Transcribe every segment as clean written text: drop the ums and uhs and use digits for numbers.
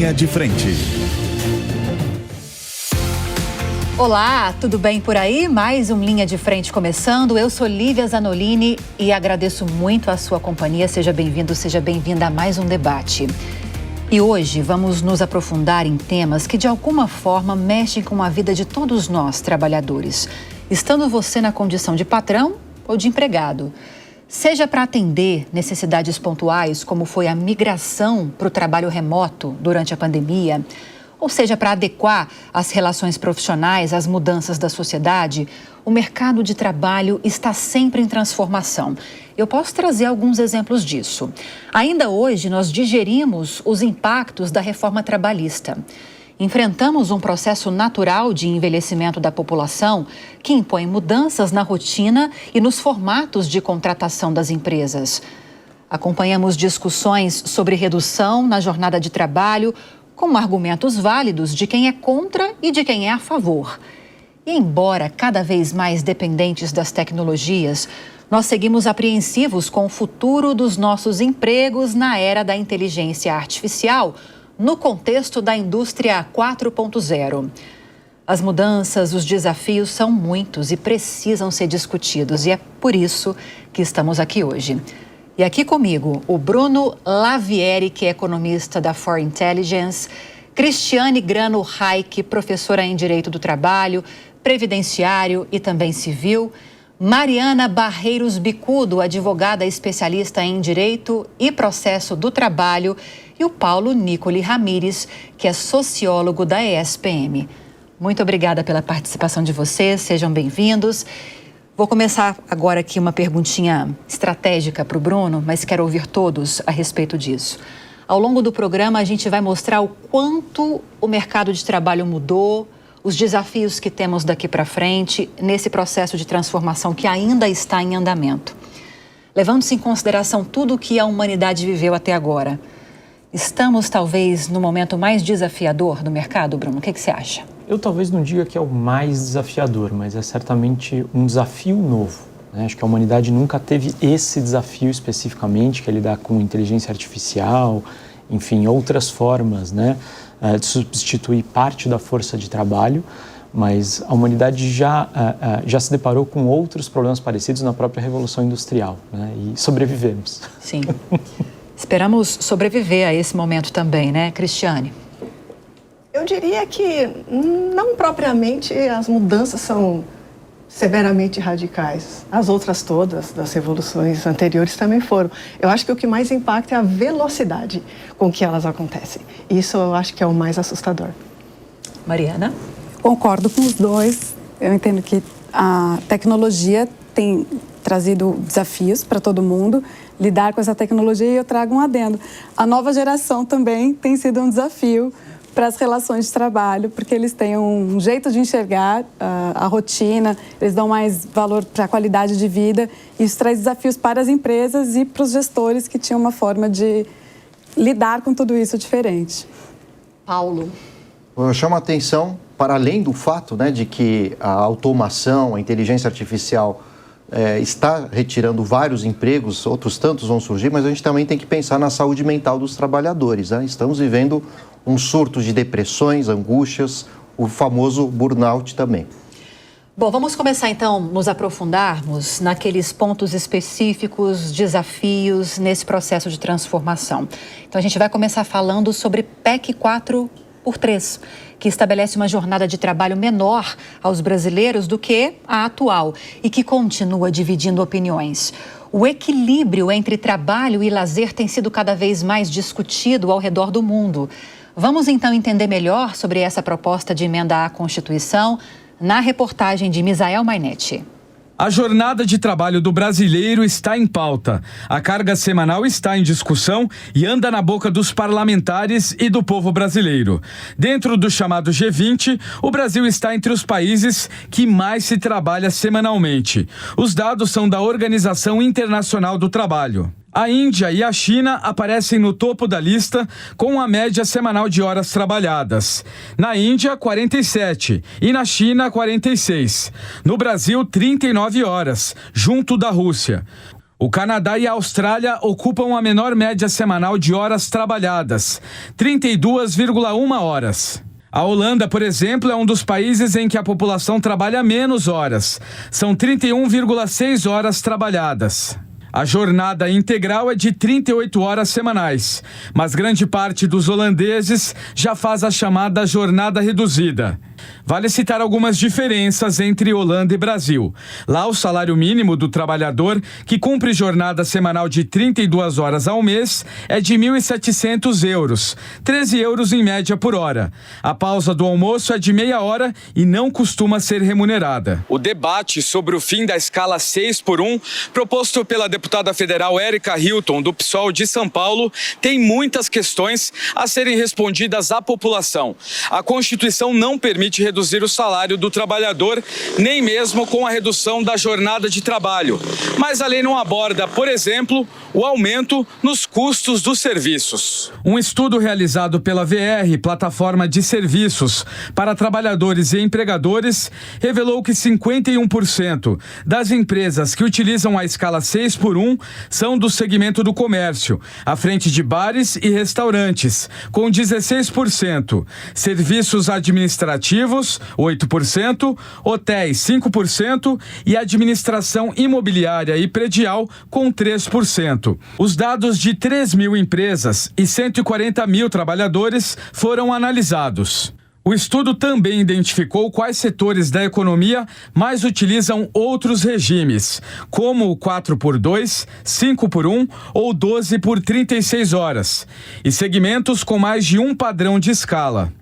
Linha de Frente. Olá, tudo bem por aí? Mais um Linha de Frente começando. Eu sou Lívia Zanolini e agradeço muito a sua companhia. Seja bem-vindo, seja bem-vinda a mais um debate. E hoje vamos nos aprofundar em temas que de alguma forma mexem com a vida de todos nós, trabalhadores. Estando você na condição de patrão ou de empregado. Seja para atender necessidades pontuais, como foi a migração para o trabalho remoto durante a pandemia, ou seja, para adequar as relações profissionais às mudanças da sociedade, o mercado de trabalho está sempre em transformação. Eu posso trazer alguns exemplos disso. Ainda hoje, nós digerimos os impactos da reforma trabalhista. Enfrentamos um processo natural de envelhecimento da população que impõe mudanças na rotina e nos formatos de contratação das empresas. Acompanhamos discussões sobre redução na jornada de trabalho, com argumentos válidos de quem é contra e de quem é a favor. E embora cada vez mais dependentes das tecnologias, nós seguimos apreensivos com o futuro dos nossos empregos na era da inteligência artificial, no contexto da indústria 4.0. As mudanças, os desafios são muitos e precisam ser discutidos, e é por isso que estamos aqui hoje. E aqui comigo, o Bruno Lavieri, que é economista da For Intelligence, Cristiane Grano Reich, professora em Direito do Trabalho, Previdenciário e também Civil, Mariana Barreiros Bicudo, advogada especialista em Direito e Processo do Trabalho, e o Paulo Nicoli Ramires, que é sociólogo da ESPM. Muito obrigada pela participação de vocês, sejam bem-vindos. Vou começar agora aqui uma perguntinha estratégica para o Bruno, mas quero ouvir todos a respeito disso. Ao longo do programa, a gente vai mostrar o quanto o mercado de trabalho mudou, os desafios que temos daqui para frente, nesse processo de transformação que ainda está em andamento. Levando-se em consideração tudo o que a humanidade viveu até agora, estamos talvez no momento mais desafiador do mercado, Bruno? O que você acha? Eu talvez não diga que é o mais desafiador, mas é certamente um desafio novo, né? Acho que a humanidade nunca teve esse desafio especificamente, que é lidar com inteligência artificial, enfim, outras formas, né, de substituir parte da força de trabalho, mas a humanidade já se deparou com outros problemas parecidos na própria Revolução Industrial, né, e sobrevivemos. Sim. Esperamos sobreviver a esse momento também, né, Cristiane? Eu diria que não propriamente as mudanças são severamente radicais. As outras todas, das revoluções anteriores, também foram. Eu acho que o que mais impacta é a velocidade com que elas acontecem. Isso eu acho que é o mais assustador. Mariana? Concordo com os dois. Eu entendo que a tecnologia tem trazido desafios para todo mundo. Lidar com essa tecnologia, e eu trago um adendo. A nova geração também tem sido um desafio para as relações de trabalho, porque eles têm um jeito de enxergar a rotina, eles dão mais valor para a qualidade de vida. Isso traz desafios para as empresas e para os gestores que tinham uma forma de lidar com tudo isso diferente. Paulo. Eu chamo a atenção para além do fato, né, de que a automação, a inteligência artificial está retirando vários empregos, outros tantos vão surgir, mas a gente também tem que pensar na saúde mental dos trabalhadores, né? Estamos vivendo um surto de depressões, angústias, o famoso burnout também. Bom, vamos começar então nos aprofundarmos naqueles pontos específicos, desafios nesse processo de transformação. Então a gente vai começar falando sobre PEC 4x3, que estabelece uma jornada de trabalho menor aos brasileiros do que a atual e que continua dividindo opiniões. O equilíbrio entre trabalho e lazer tem sido cada vez mais discutido ao redor do mundo. Vamos então entender melhor sobre essa proposta de emenda à Constituição na reportagem de Misael Mainetti. A jornada de trabalho do brasileiro está em pauta. A carga semanal está em discussão e anda na boca dos parlamentares e do povo brasileiro. Dentro do chamado G20, o Brasil está entre os países que mais se trabalha semanalmente. Os dados são da Organização Internacional do Trabalho. A Índia e a China aparecem no topo da lista com a média semanal de horas trabalhadas. Na Índia, 47 e na China, 46. No Brasil, 39 horas, junto da Rússia. O Canadá e a Austrália ocupam a menor média semanal de horas trabalhadas, 32,1 horas. A Holanda, por exemplo, é um dos países em que a população trabalha menos horas. São 31,6 horas trabalhadas. A jornada integral é de 38 horas semanais, mas grande parte dos holandeses já faz a chamada jornada reduzida. Vale citar algumas diferenças entre Holanda e Brasil. Lá, o salário mínimo do trabalhador, que cumpre jornada semanal de 32 horas ao mês, é de 1.700 euros, 13 euros em média por hora. A pausa do almoço é de meia hora e não costuma ser remunerada. O debate sobre o fim da escala 6x1, proposto pela deputada federal Érica Hilton, do PSOL de São Paulo, tem muitas questões a serem respondidas à população. A Constituição não permite reduzir o salário do trabalhador, nem mesmo com a redução da jornada de trabalho. Mas a lei não aborda, por exemplo, o aumento nos custos dos serviços. Um estudo realizado pela VR, plataforma de serviços para trabalhadores e empregadores, revelou que 51% das empresas que utilizam a escala 6x1 são do segmento do comércio, à frente de bares e restaurantes, com 16%, serviços administrativos, 8%, hotéis, 5% e administração imobiliária e predial, com 3%. Os dados de 3.000 empresas e 140 mil trabalhadores foram analisados. O estudo também identificou quais setores da economia mais utilizam outros regimes, como o 4x2, 5x1 ou 12 por 36 horas, e segmentos com mais de um padrão de escala.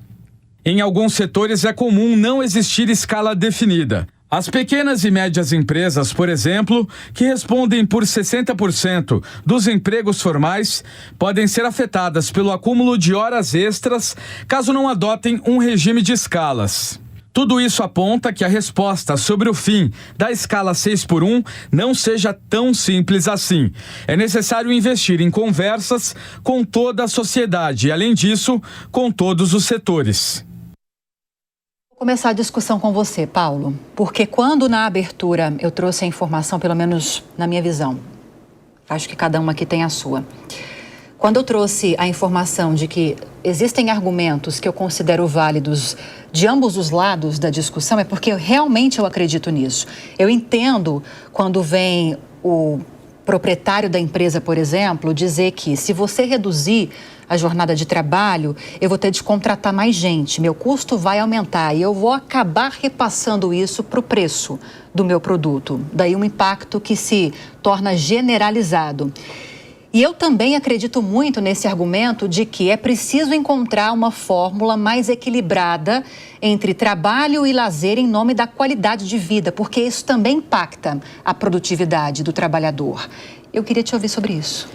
Em alguns setores é comum não existir escala definida. As pequenas e médias empresas, por exemplo, que respondem por 60% dos empregos formais, podem ser afetadas pelo acúmulo de horas extras caso não adotem um regime de escalas. Tudo isso aponta que a resposta sobre o fim da escala 6x1 não seja tão simples assim. É necessário investir em conversas com toda a sociedade e, além disso, com todos os setores. Vou começar a discussão com você, Paulo, porque quando na abertura eu trouxe a informação, pelo menos na minha visão, acho que cada uma aqui tem a sua. Quando eu trouxe a informação de que existem argumentos que eu considero válidos de ambos os lados da discussão, é porque realmente eu acredito nisso. Eu entendo quando vem o proprietário da empresa, por exemplo, dizer que se você reduzir a jornada de trabalho, eu vou ter de contratar mais gente, meu custo vai aumentar e eu vou acabar repassando isso para o preço do meu produto. Daí um impacto que se torna generalizado. E eu também acredito muito nesse argumento de que é preciso encontrar uma fórmula mais equilibrada entre trabalho e lazer em nome da qualidade de vida, porque isso também impacta a produtividade do trabalhador. Eu queria te ouvir sobre isso.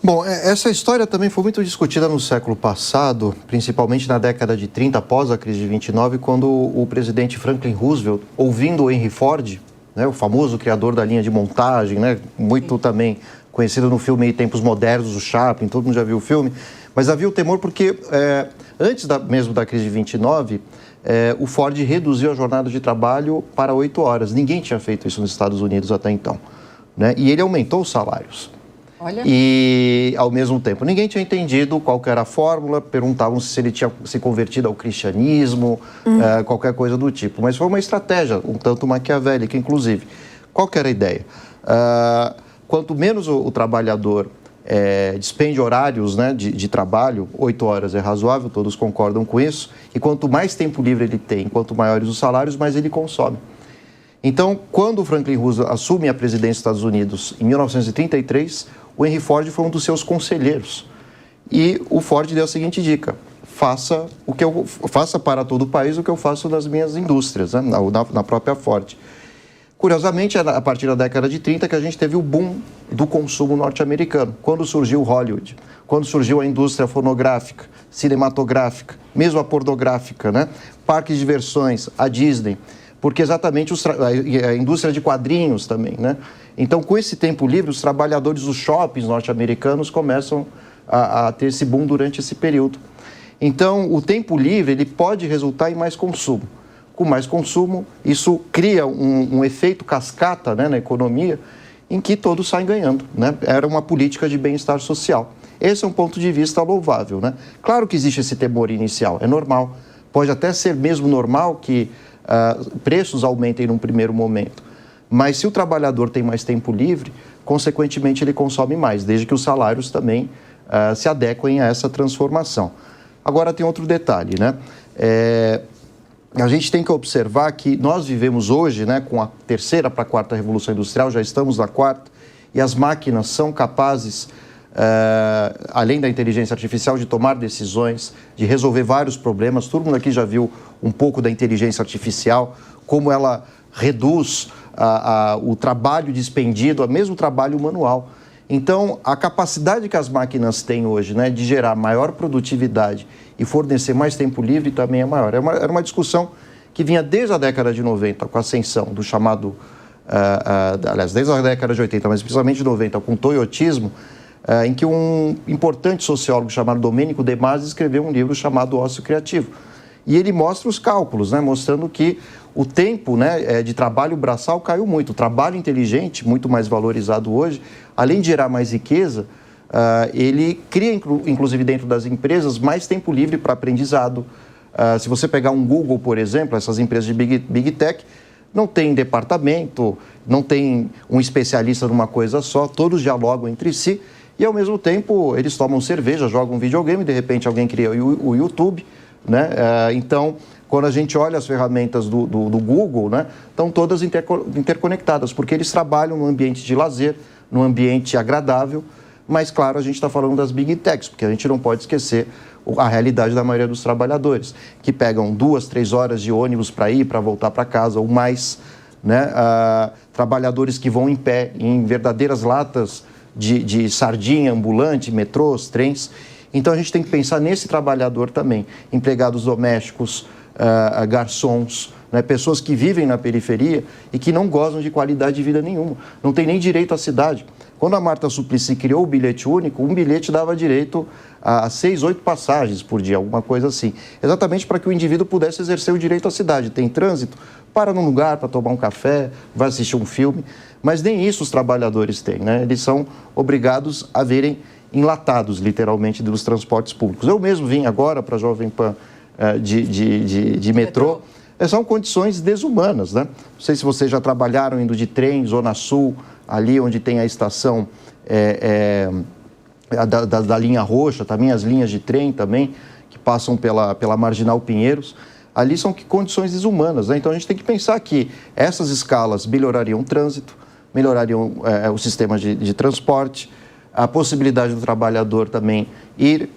Bom, essa história também foi muito discutida no século passado, principalmente na década de 30, após a crise de 29, quando o presidente Franklin Roosevelt, ouvindo o Henry Ford, né, o famoso criador da linha de montagem, né, muito também conhecido no filme Tempos Modernos, o Chaplin, todo mundo já viu o filme, mas havia o temor porque antes mesmo da crise de 29, o Ford reduziu a jornada de trabalho para 8 horas. Ninguém tinha feito isso nos Estados Unidos até então, né? E ele aumentou os salários. Olha. E, ao mesmo tempo, ninguém tinha entendido qual que era a fórmula, perguntavam se ele tinha se convertido ao cristianismo, qualquer coisa do tipo. Mas foi uma estratégia, um tanto maquiavélica, inclusive. Qual que era a ideia? Quanto menos o trabalhador despende horários, né, de trabalho, 8 horas é razoável, todos concordam com isso, e quanto mais tempo livre ele tem, quanto maiores os salários, mais ele consome. Então, quando o Franklin Roosevelt assume a presidência dos Estados Unidos em 1933, o Henry Ford foi um dos seus conselheiros. E o Ford deu a seguinte dica: faça para todo o país o que eu faço nas minhas indústrias, né, na própria Ford. Curiosamente, é a partir da década de 30 que a gente teve o boom do consumo norte-americano, quando surgiu Hollywood, quando surgiu a indústria fonográfica, cinematográfica, mesmo a pornográfica, né? Parques de diversões, a Disney, porque exatamente a indústria de quadrinhos também, né? Então, com esse tempo livre, os trabalhadores dos shoppings norte-americanos começam a ter esse boom durante esse período. Então, o tempo livre ele pode resultar em mais consumo. Com mais consumo, isso cria um efeito cascata, né, na economia, em que todos saem ganhando, né? Era uma política de bem-estar social. Esse é um ponto de vista louvável, né? Claro que existe esse temor inicial, é normal. Pode até ser mesmo normal que preços aumentem num primeiro momento. Mas se o trabalhador tem mais tempo livre, consequentemente ele consome mais, desde que os salários também se adequem a essa transformação. Agora tem outro detalhe, né? A gente tem que observar que nós vivemos hoje, né, com a terceira para a quarta revolução industrial, já estamos na quarta, e as máquinas são capazes, além da inteligência artificial, de tomar decisões, de resolver vários problemas. Todo mundo aqui já viu um pouco da inteligência artificial, como ela reduz o trabalho dispendido, mesmo o trabalho manual. Então, a capacidade que as máquinas têm hoje, né, de gerar maior produtividade e fornecer mais tempo livre também é maior. Era uma discussão que vinha desde a década de 90, com a ascensão do chamado, aliás, desde a década de 80, mas principalmente de 90, com o toyotismo, em que um importante sociólogo chamado Domênico De Masi escreveu um livro chamado Ócio Criativo. E ele mostra os cálculos, né, mostrando que o tempo, né, de trabalho braçal caiu muito. O trabalho inteligente, muito mais valorizado hoje, além de gerar mais riqueza, ele cria, inclusive dentro das empresas, mais tempo livre para aprendizado. Se você pegar um Google, por exemplo, essas empresas de Big Tech, não tem departamento, não tem um especialista numa coisa só, todos dialogam entre si e, ao mesmo tempo, eles tomam cerveja, jogam videogame, de repente alguém cria o YouTube, né? Então, quando a gente olha as ferramentas do Google, né, estão todas interconectadas, porque eles trabalham num ambiente de lazer, num ambiente agradável, mas, claro, a gente está falando das Big Techs, porque a gente não pode esquecer a realidade da maioria dos trabalhadores, que pegam 2, 3 horas de ônibus para ir, para voltar para casa, ou mais, né? Trabalhadores que vão em pé, em verdadeiras latas de sardinha ambulante, metrôs, trens. Então, a gente tem que pensar nesse trabalhador também, empregados domésticos, garçons, né, pessoas que vivem na periferia e que não gozam de qualidade de vida nenhuma, não tem nem direito à cidade. Quando a Marta Suplicy criou o bilhete único, um bilhete dava direito a 6, 8 passagens por dia, alguma coisa assim, exatamente para que o indivíduo pudesse exercer o direito à cidade. Tem trânsito, para num lugar para tomar um café, vai assistir um filme, mas nem isso os trabalhadores têm, né? Eles são obrigados a verem enlatados, literalmente, dos transportes públicos. Eu mesmo vim agora para a Jovem Pan de metrô. São condições desumanas, né? Não sei se vocês já trabalharam indo de trem, Zona Sul, ali onde tem a estação da linha roxa, também as linhas de trem também, que passam pela Marginal Pinheiros. Ali são condições desumanas, né? Então a gente tem que pensar que essas escalas melhorariam o trânsito, melhorariam o sistema de transporte, a possibilidade do trabalhador também ir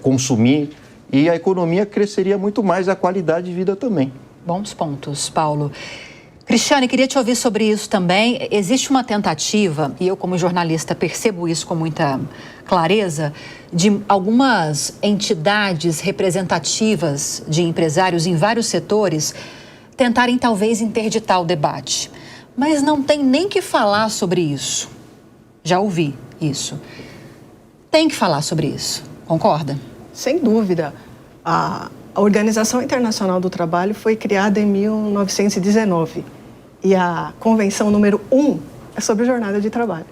consumir, e a economia cresceria muito mais, a qualidade de vida também. Bons pontos, Paulo. Cristiane, queria te ouvir sobre isso também. Existe uma tentativa, e eu como jornalista percebo isso com muita clareza, de algumas entidades representativas de empresários em vários setores tentarem talvez interditar o debate. Mas não tem nem que falar sobre isso. Já ouvi isso. Tem que falar sobre isso, concorda? Sem dúvida. A Organização Internacional do Trabalho foi criada em 1919 e a Convenção número 1 é sobre jornada de trabalho.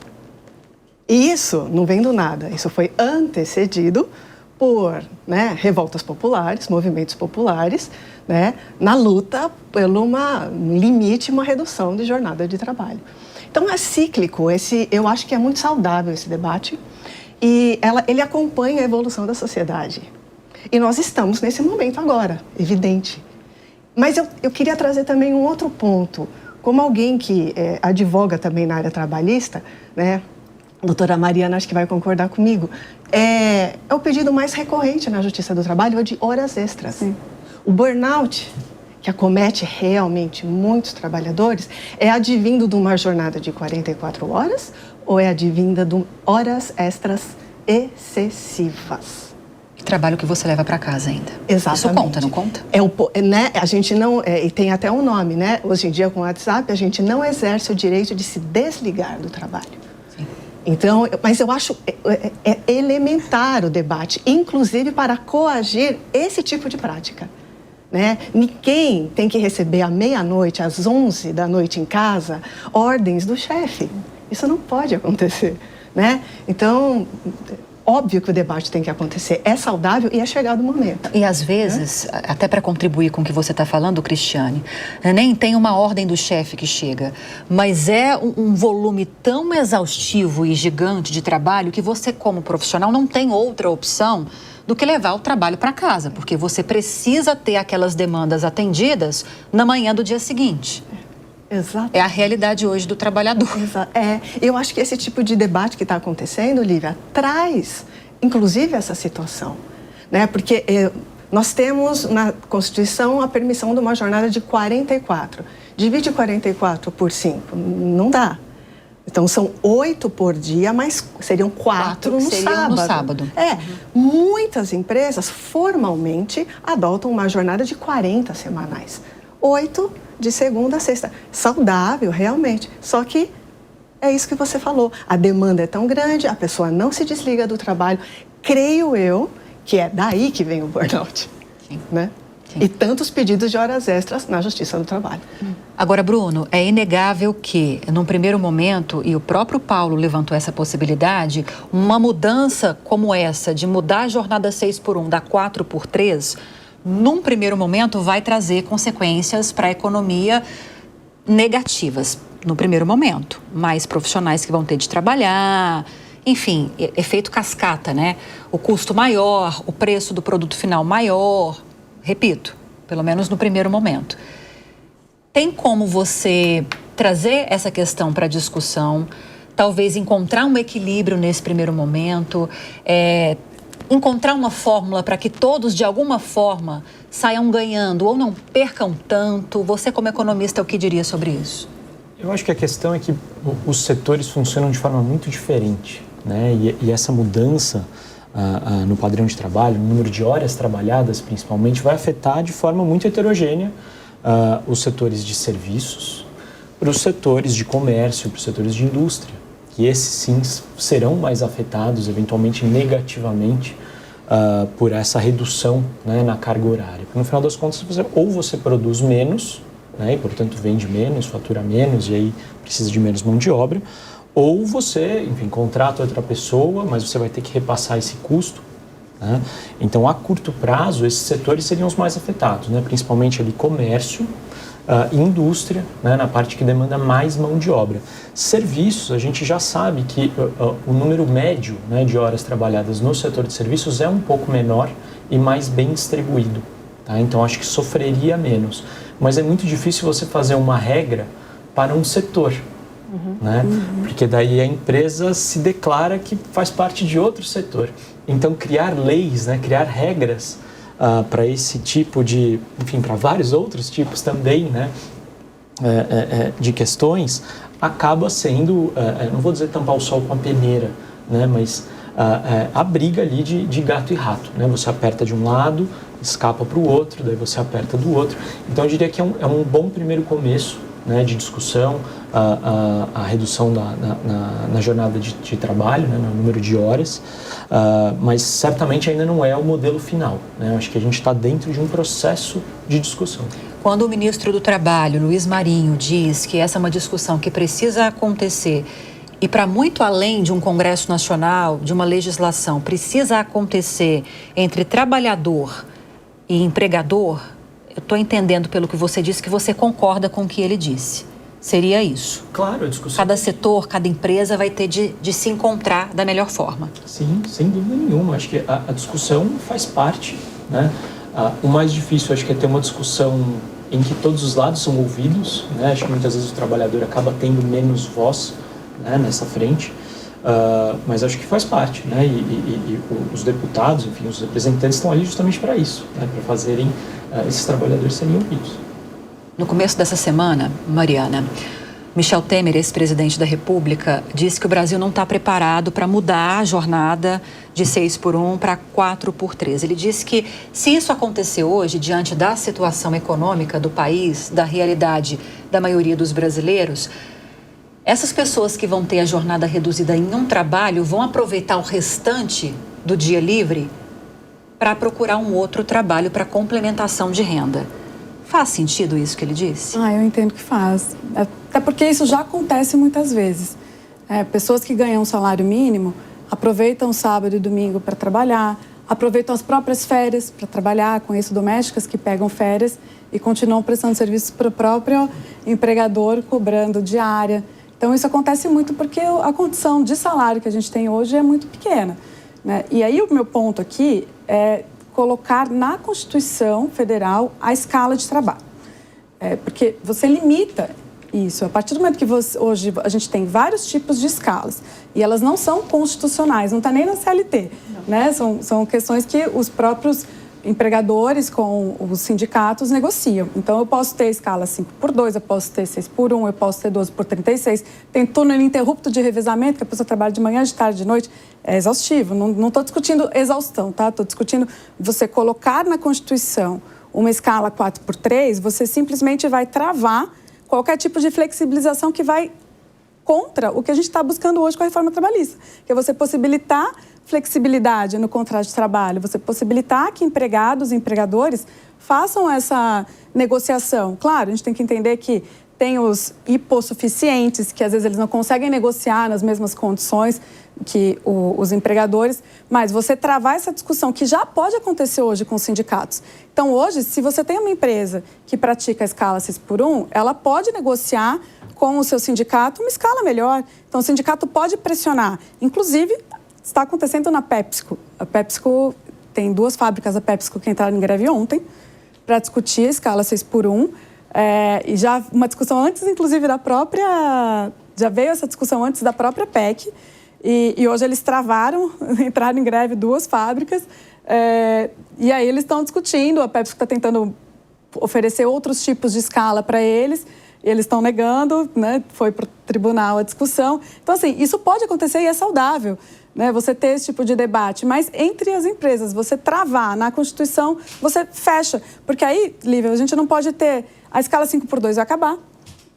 E isso não vem do nada, isso foi antecedido por, né, revoltas populares, movimentos populares, né, na luta por um limite, uma redução de jornada de trabalho. Então é cíclico, eu acho que é muito saudável esse debate e ele acompanha a evolução da sociedade. E nós estamos nesse momento agora, evidente. Mas eu queria trazer também um outro ponto. Como alguém que advoga também na área trabalhista, né, a doutora Mariana acho que vai concordar comigo, é o pedido mais recorrente na Justiça do Trabalho, é de horas extras. Sim. O burnout, que acomete realmente muitos trabalhadores, é advindo de uma jornada de 44 horas ou é advinda de horas extras excessivas? Trabalho que você leva para casa ainda. Exatamente. Isso conta, não conta? Né, a gente não... e tem até um nome, né? Hoje em dia, com o WhatsApp, a gente não exerce o direito de se desligar do trabalho. Sim. Então, mas eu acho elementar o debate, inclusive para coagir esse tipo de prática. Né? Ninguém tem que receber à meia-noite, às 11 da noite em casa, ordens do chefe. Isso não pode acontecer, né? Então, óbvio que o debate tem que acontecer, é saudável e é chegado o momento. E às vezes, até para contribuir com o que você está falando, Cristiane, nem tem uma ordem do chefe que chega, mas é um volume tão exaustivo e gigante de trabalho que você, como profissional, não tem outra opção do que levar o trabalho para casa, porque você precisa ter aquelas demandas atendidas na manhã do dia seguinte. Exato. É a realidade hoje do trabalhador. Eu acho que esse tipo de debate que está acontecendo, Lívia, traz, inclusive, essa situação, né? Porque nós temos na Constituição a permissão de uma jornada de 44. Divide 44 por 5, não dá. Então, são 8 por dia, mas seriam 4 no sábado. Muitas empresas formalmente adotam uma jornada de 40 semanais. 8 de segunda a sexta. Saudável, realmente. Só que é isso que você falou. A demanda é tão grande, a pessoa não se desliga do trabalho. Creio eu que é daí que vem o burnout. Sim. Né? Sim. E tantos pedidos de horas extras na Justiça do Trabalho. Agora, Bruno, é inegável que, num primeiro momento, e o próprio Paulo levantou essa possibilidade, uma mudança como essa, de mudar a jornada 6x1 da 4x3, num primeiro momento vai trazer consequências para a economia negativas, no primeiro momento. Mais profissionais que vão ter de trabalhar, enfim, efeito cascata, né? O custo maior, o preço do produto final maior, repito, pelo menos no primeiro momento. Tem como você trazer essa questão para a discussão, talvez encontrar um equilíbrio nesse primeiro momento, encontrar uma fórmula para que todos, de alguma forma, saiam ganhando ou não percam tanto? Você, como economista, o que diria sobre isso? Eu acho que a questão é que os setores funcionam de forma muito diferente, né? E essa mudança no padrão de trabalho, no número de horas trabalhadas, principalmente, vai afetar de forma muito heterogênea os setores de serviços, para os setores de comércio, para os setores de indústria, que esses sim serão mais afetados, eventualmente negativamente, por essa redução, né, na carga horária. Porque no final das contas, você produz menos, né, e portanto vende menos, fatura menos e aí precisa de menos mão de obra, ou você, enfim, contrata outra pessoa, mas você vai ter que repassar esse custo, né? Então, a curto prazo, esses setores seriam os mais afetados, né, principalmente ali comércio, indústria, né, na parte que demanda mais mão de obra. Serviços, a gente já sabe que o número médio, né, de horas trabalhadas no setor de serviços é um pouco menor e mais bem distribuído, tá? Então, acho que sofreria menos. Mas é muito difícil você fazer uma regra para um setor, né? Porque daí a empresa se declara que faz parte de outro setor. Então, criar leis, né, criar regras para esse tipo de, enfim, para vários outros tipos também, né, de questões, acaba sendo, não vou dizer tampar o sol com a peneira, né, mas a briga ali de gato e rato, né? Você aperta de um lado, escapa para o outro, daí você aperta do outro. Então, eu diria que é um bom primeiro começo, né, de discussão, a redução na jornada de trabalho, né, no número de horas, mas certamente ainda não é o modelo final, né? Acho que a gente está dentro de um processo de discussão. Quando o ministro do Trabalho, Luiz Marinho, diz que essa é uma discussão que precisa acontecer e para muito além de um Congresso Nacional, de uma legislação, precisa acontecer entre trabalhador e empregador, eu estou entendendo pelo que você disse que você concorda com o que ele disse. Seria isso? Claro, a discussão... Cada setor, cada empresa vai ter de se encontrar da melhor forma. Sim, sem dúvida nenhuma. Acho que a discussão faz parte, né? O mais difícil, acho que é ter uma discussão em que todos os lados são ouvidos, né? Acho que muitas vezes o trabalhador acaba tendo menos voz, né, nessa frente. Mas acho que faz parte, né? E os deputados, enfim, os representantes estão ali justamente para isso, né? Para fazerem esses trabalhadores serem ouvidos. No começo dessa semana, Mariana, Michel Temer, ex-presidente da República, disse que o Brasil não está preparado para mudar a jornada de 6x1 para 4x3. Ele disse que se isso acontecer hoje, diante da situação econômica do país, da realidade da maioria dos brasileiros, essas pessoas que vão ter a jornada reduzida em um trabalho vão aproveitar o restante do dia livre para procurar um outro trabalho para complementação de renda. Faz sentido isso que ele disse? Eu entendo que faz. Até porque isso já acontece muitas vezes. Pessoas que ganham um salário mínimo aproveitam sábado e domingo para trabalhar, aproveitam as próprias férias para trabalhar, conheço domésticas que pegam férias e continuam prestando serviços para o próprio empregador, cobrando diária. Então, isso acontece muito porque a condição de salário que a gente tem hoje é muito pequena, né? E aí, o meu ponto aqui é colocar na Constituição Federal a escala de trabalho. Porque você limita isso. A partir do momento que hoje a gente tem vários tipos de escalas e elas não são constitucionais, não está nem na CLT, né? São questões que os próprios empregadores com os sindicatos negociam. Então, eu posso ter escala 5x2, eu posso ter 6x1, eu posso ter 12x36. Tem turno ininterrupto de revezamento, que a pessoa trabalha de manhã, de tarde, de noite. É exaustivo. Não estou discutindo exaustão, tá? Estou discutindo você colocar na Constituição uma escala 4x3, você simplesmente vai travar qualquer tipo de flexibilização que vai contra o que a gente está buscando hoje com a reforma trabalhista, que é você possibilitar flexibilidade no contrato de trabalho, você possibilitar que empregados e empregadores façam essa negociação. Claro, a gente tem que entender que tem os hipossuficientes, que às vezes eles não conseguem negociar nas mesmas condições que os empregadores, mas você travar essa discussão que já pode acontecer hoje com os sindicatos. Então, hoje, se você tem uma empresa que pratica a escala 6x1, ela pode negociar com o seu sindicato uma escala melhor. Então, o sindicato pode pressionar. Inclusive, está acontecendo na PepsiCo. A PepsiCo tem 2 fábricas da PepsiCo que entraram em greve ontem para discutir a escala 6x1. E já uma discussão antes, inclusive, da própria... Já veio essa discussão antes da própria PEC. E hoje eles travaram, entraram em greve 2 fábricas. E aí eles estão discutindo, a PepsiCo está tentando oferecer outros tipos de escala para eles. Eles estão negando, né? Foi para o tribunal a discussão. Então, assim, isso pode acontecer e é saudável, né? Você ter esse tipo de debate. Mas entre as empresas, você travar na Constituição, você fecha. Porque aí, Lívia, a gente não pode ter... A escala 5x2 vai acabar.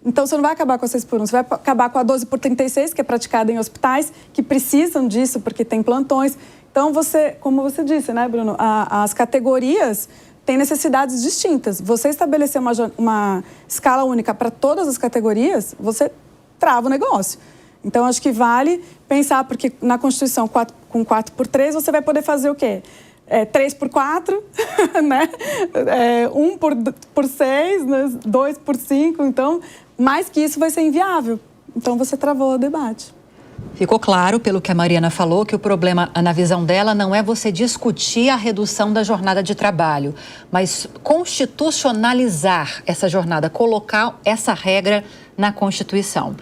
Então, você não vai acabar com a 6x1, você vai acabar com a 12x36, que é praticada em hospitais, que precisam disso porque tem plantões. Então, você, como você disse, né, Bruno, as categorias têm necessidades distintas. Você estabelecer uma escala única para todas as categorias, você trava o negócio. Então, acho que vale pensar, porque na Constituição, com 4x3, você vai poder fazer o quê? 3x4, né? 1x6, né? 2x5. Então, mais que isso vai ser inviável. Então, você travou o debate. Ficou claro, pelo que a Mariana falou, que o problema, na visão dela, não é você discutir a redução da jornada de trabalho, mas constitucionalizar essa jornada, colocar essa regra na Constituição.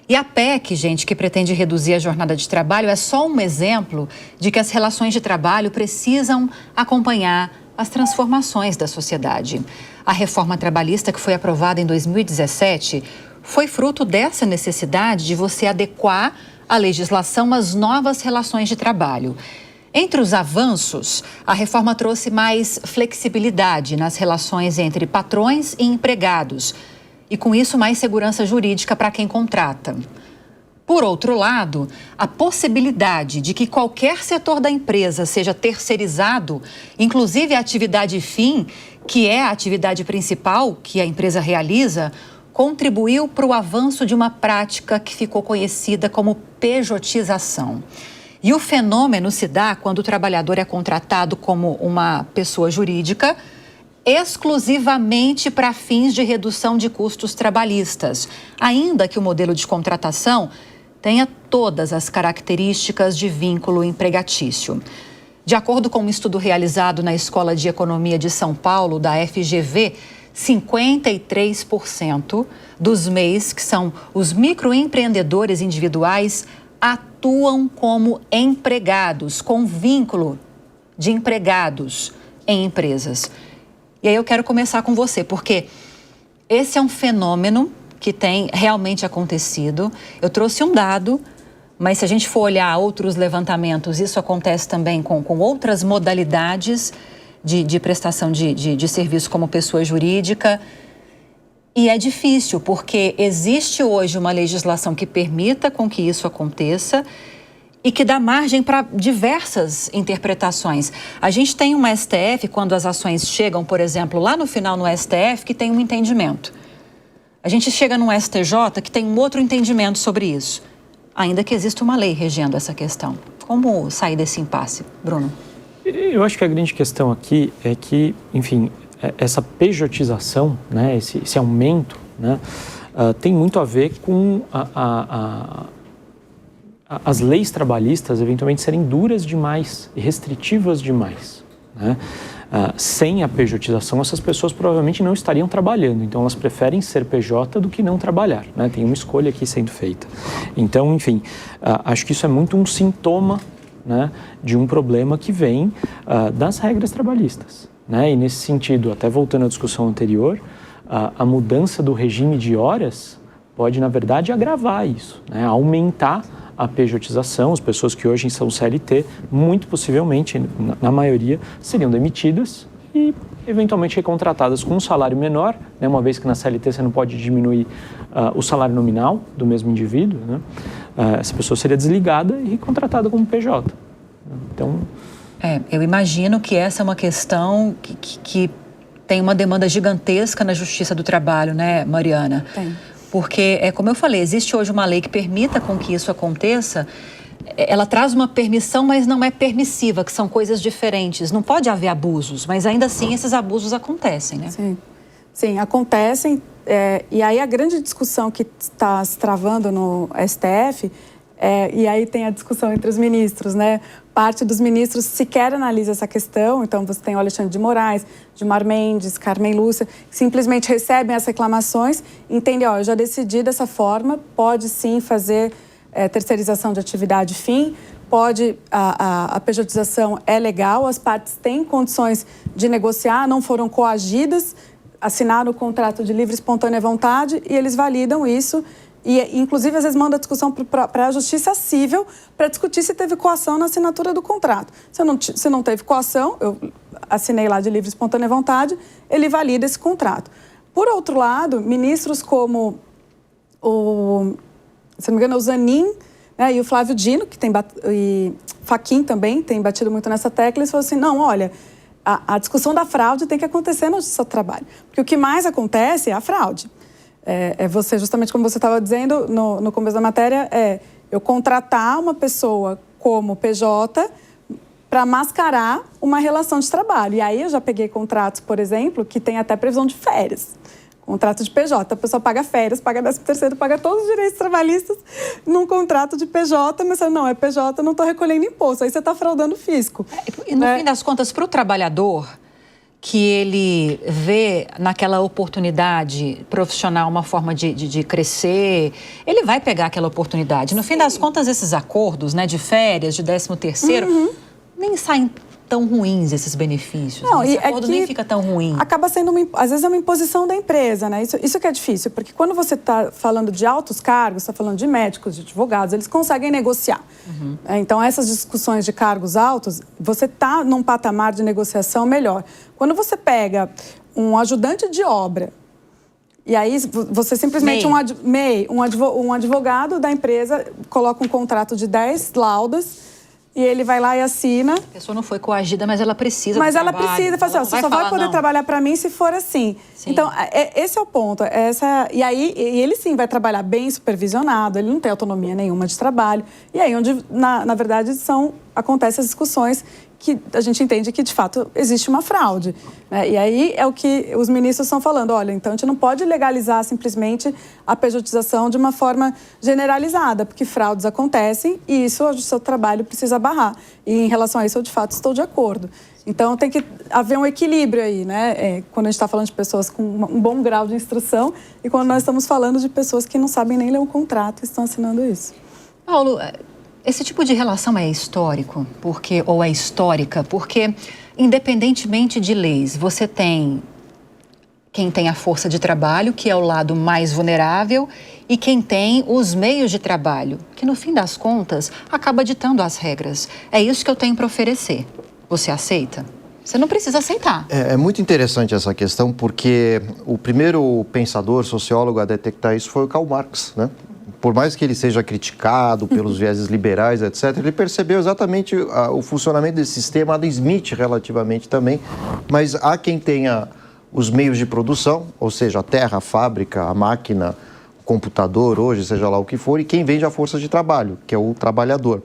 E a PEC, gente, que pretende reduzir a jornada de trabalho, é só um exemplo de que as relações de trabalho precisam acompanhar as transformações da sociedade. A reforma trabalhista, que foi aprovada em 2017, foi fruto dessa necessidade de você adequar a legislação às novas relações de trabalho. Entre os avanços, a reforma trouxe mais flexibilidade nas relações entre patrões e empregados, e com isso mais segurança jurídica para quem contrata. Por outro lado, a possibilidade de que qualquer setor da empresa seja terceirizado, inclusive a atividade fim, que é a atividade principal que a empresa realiza, contribuiu para o avanço de uma prática que ficou conhecida como pejotização. E o fenômeno se dá quando o trabalhador é contratado como uma pessoa jurídica, exclusivamente para fins de redução de custos trabalhistas, ainda que o modelo de contratação tenha todas as características de vínculo empregatício. De acordo com um estudo realizado na Escola de Economia de São Paulo, da FGV, 53% dos MEIs, que são os microempreendedores individuais, atuam como empregados, com vínculo de empregados em empresas. E aí eu quero começar com você, porque esse é um fenômeno que tem realmente acontecido. Eu trouxe um dado, mas se a gente for olhar outros levantamentos, isso acontece também com outras modalidades de prestação de serviço como pessoa jurídica. E é difícil, porque existe hoje uma legislação que permita com que isso aconteça e que dá margem para diversas interpretações. A gente tem uma STF, quando as ações chegam, por exemplo, lá no final no STF, que tem um entendimento. A gente chega num STJ que tem um outro entendimento sobre isso. ainda que exista uma lei regendo essa questão. Como sair desse impasse, Bruno? Eu acho que a grande questão aqui é que, enfim, essa pejotização, né, esse aumento, né, tem muito a ver com as leis trabalhistas eventualmente serem duras demais e restritivas demais, né? Sem a pejotização, essas pessoas provavelmente não estariam trabalhando, então elas preferem ser PJ do que não trabalhar, né? Tem uma escolha aqui sendo feita. Então, enfim, acho que isso é muito um sintoma, né, de um problema que vem das regras trabalhistas, né? E nesse sentido, até voltando à discussão anterior, a mudança do regime de horas pode, na verdade, agravar isso, né? Aumentar a pejotização. As pessoas que hoje são CLT, muito possivelmente, na maioria, seriam demitidas e eventualmente recontratadas com um salário menor, né? Uma vez que na CLT você não pode diminuir o salário nominal do mesmo indivíduo, né? Essa pessoa seria desligada e recontratada como PJ. Então... eu imagino que essa é uma questão que tem uma demanda gigantesca na Justiça do Trabalho, né, Mariana? Tem. Porque, como eu falei, existe hoje uma lei que permita com que isso aconteça. Ela traz uma permissão, mas não é permissiva, que são coisas diferentes. Não pode haver abusos, mas ainda assim esses abusos acontecem, né? Sim, acontecem. E aí a grande discussão que está se travando no STF, e aí tem a discussão entre os ministros, né? Parte dos ministros sequer analisa essa questão, então você tem o Alexandre de Moraes, Gilmar Mendes, Carmen Lúcia, que simplesmente recebem as reclamações, entendem, eu já decidi dessa forma, pode sim fazer terceirização de atividade fim, pode, a pejotização é legal, as partes têm condições de negociar, não foram coagidas, assinaram o contrato de livre e espontânea vontade e eles validam isso. E, inclusive, às vezes manda a discussão para a Justiça Civil para discutir se teve coação na assinatura do contrato. Se não teve coação, eu assinei lá de livre e espontânea vontade, ele valida esse contrato. Por outro lado, ministros como se não me engano, o Zanin, né, e o Flávio Dino, e Fachin também tem batido muito nessa tecla, eles falaram assim, não, olha, a discussão da fraude tem que acontecer na Justiça do Trabalho. Porque o que mais acontece é a fraude. Você, justamente como você estava dizendo no começo da matéria, eu contratar uma pessoa como PJ para mascarar uma relação de trabalho. E aí eu já peguei contratos, por exemplo, que tem até previsão de férias. Contrato de PJ, a pessoa paga férias, paga 13º, paga todos os direitos trabalhistas num contrato de PJ, mas você não é PJ, não estou recolhendo imposto. Aí você está fraudando o fisco. E no fim das contas, para o trabalhador, que ele vê naquela oportunidade profissional uma forma de crescer, ele vai pegar aquela oportunidade. No fim das contas, esses acordos, né, de férias, de 13º, nem saem tão ruins esses benefícios. Não, esse acordo nem fica tão ruim. Acaba sendo, às vezes, é uma imposição da empresa, né? Isso que é difícil, porque quando você está falando de altos cargos, está falando de médicos, de advogados, eles conseguem negociar. Então, essas discussões de cargos altos, você está num patamar de negociação melhor. Quando você pega um ajudante de obra, e aí você simplesmente, um advogado da empresa coloca um contrato de 10 laudas, e ele vai lá e assina. A pessoa não foi coagida, mas ela precisa Mas ela precisa, fala assim, você só vai poder trabalhar para mim se for assim. Sim. Então, esse é o ponto. E aí, ele sim vai trabalhar bem supervisionado, ele não tem autonomia nenhuma de trabalho. E aí, onde, na verdade, acontecem as discussões que a gente entende que, de fato, existe uma fraude, né? E aí é o que os ministros estão falando. Olha, então a gente não pode legalizar simplesmente a pejotização de uma forma generalizada, porque fraudes acontecem e isso a Justiça do Trabalho precisa barrar. E em relação a isso, eu, de fato, estou de acordo. Então, tem que haver um equilíbrio aí, né? Quando a gente está falando de pessoas com um bom grau de instrução e quando nós estamos falando de pessoas que não sabem nem ler um contrato e estão assinando isso. Paulo, esse tipo de relação é histórico, ou é histórica, porque, independentemente de leis, você tem quem tem a força de trabalho, que é o lado mais vulnerável, e quem tem os meios de trabalho, que, no fim das contas, acaba ditando as regras. É isso que eu tenho para oferecer. Você aceita? Você não precisa aceitar. É muito interessante essa questão, porque o primeiro pensador, sociólogo a detectar isso foi o Karl Marx, né? Por mais que ele seja criticado pelos vieses liberais, etc., ele percebeu exatamente o funcionamento desse sistema, Adam Smith relativamente também, mas há quem tenha os meios de produção, ou seja, a terra, a fábrica, a máquina, computador hoje, seja lá o que for, e quem vende a força de trabalho, que é o trabalhador,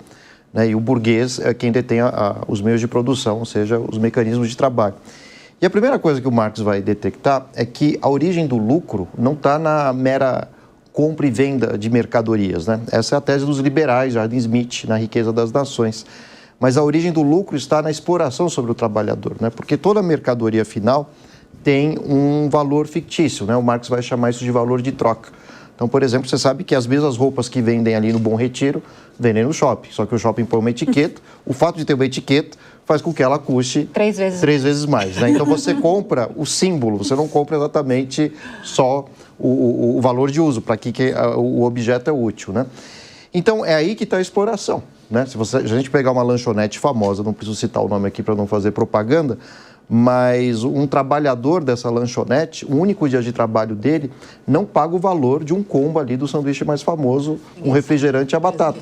né? E o burguês é quem detém os meios de produção, ou seja, os mecanismos de trabalho. E a primeira coisa que o Marx vai detectar é que a origem do lucro não está na mera compra e venda de mercadorias, né? Essa é a tese dos liberais, Adam Smith, na Riqueza das Nações. Mas a origem do lucro está na exploração sobre o trabalhador, né? Porque toda mercadoria final tem um valor fictício, né? O Marx vai chamar isso de valor de troca. Então, por exemplo, você sabe que as mesmas roupas que vendem ali no Bom Retiro, vendem no shopping. Só que o shopping põe uma etiqueta, o fato de ter uma etiqueta faz com que ela custe três vezes mais, né? Então, você compra o símbolo, você não compra exatamente só o valor de uso, para que o objeto é útil, né? Então, é aí que está a exploração, né? Se a gente pegar uma lanchonete famosa, não preciso citar o nome aqui para não fazer propaganda, mas um trabalhador dessa lanchonete, o único dia de trabalho dele, não paga o valor de um combo ali do sanduíche mais famoso, um refrigerante e a batata,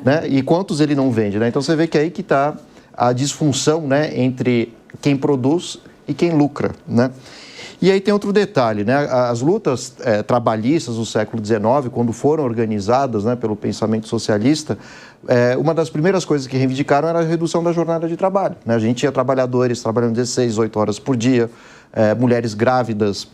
né? E quantos ele não vende, né? Então, você vê que é aí que está a disfunção, né, entre quem produz e quem lucra, né? E aí tem outro detalhe, né? As lutas trabalhistas do século XIX, quando foram organizadas, né, pelo pensamento socialista, uma das primeiras coisas que reivindicaram era a redução da jornada de trabalho, né? A gente tinha trabalhadores trabalhando 16, 18 horas por dia, mulheres grávidas,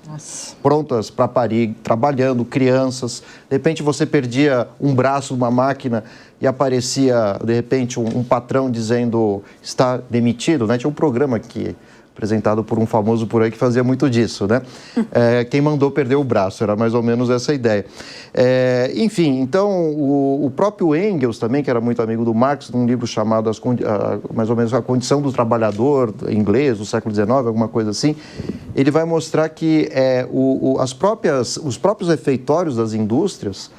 prontas para parir, trabalhando, crianças. De repente você perdia um braço numa máquina e aparecia, de repente, um patrão dizendo está demitido, né? Tinha um programa que apresentado por um famoso por aí que fazia muito disso, né? Quem mandou perder o braço, era mais ou menos essa ideia. Enfim, então, o próprio Engels também, que era muito amigo do Marx, num livro chamado mais ou menos A Condição do Trabalhador, em inglês, do século XIX, alguma coisa assim, ele vai mostrar que os próprios refeitórios das indústrias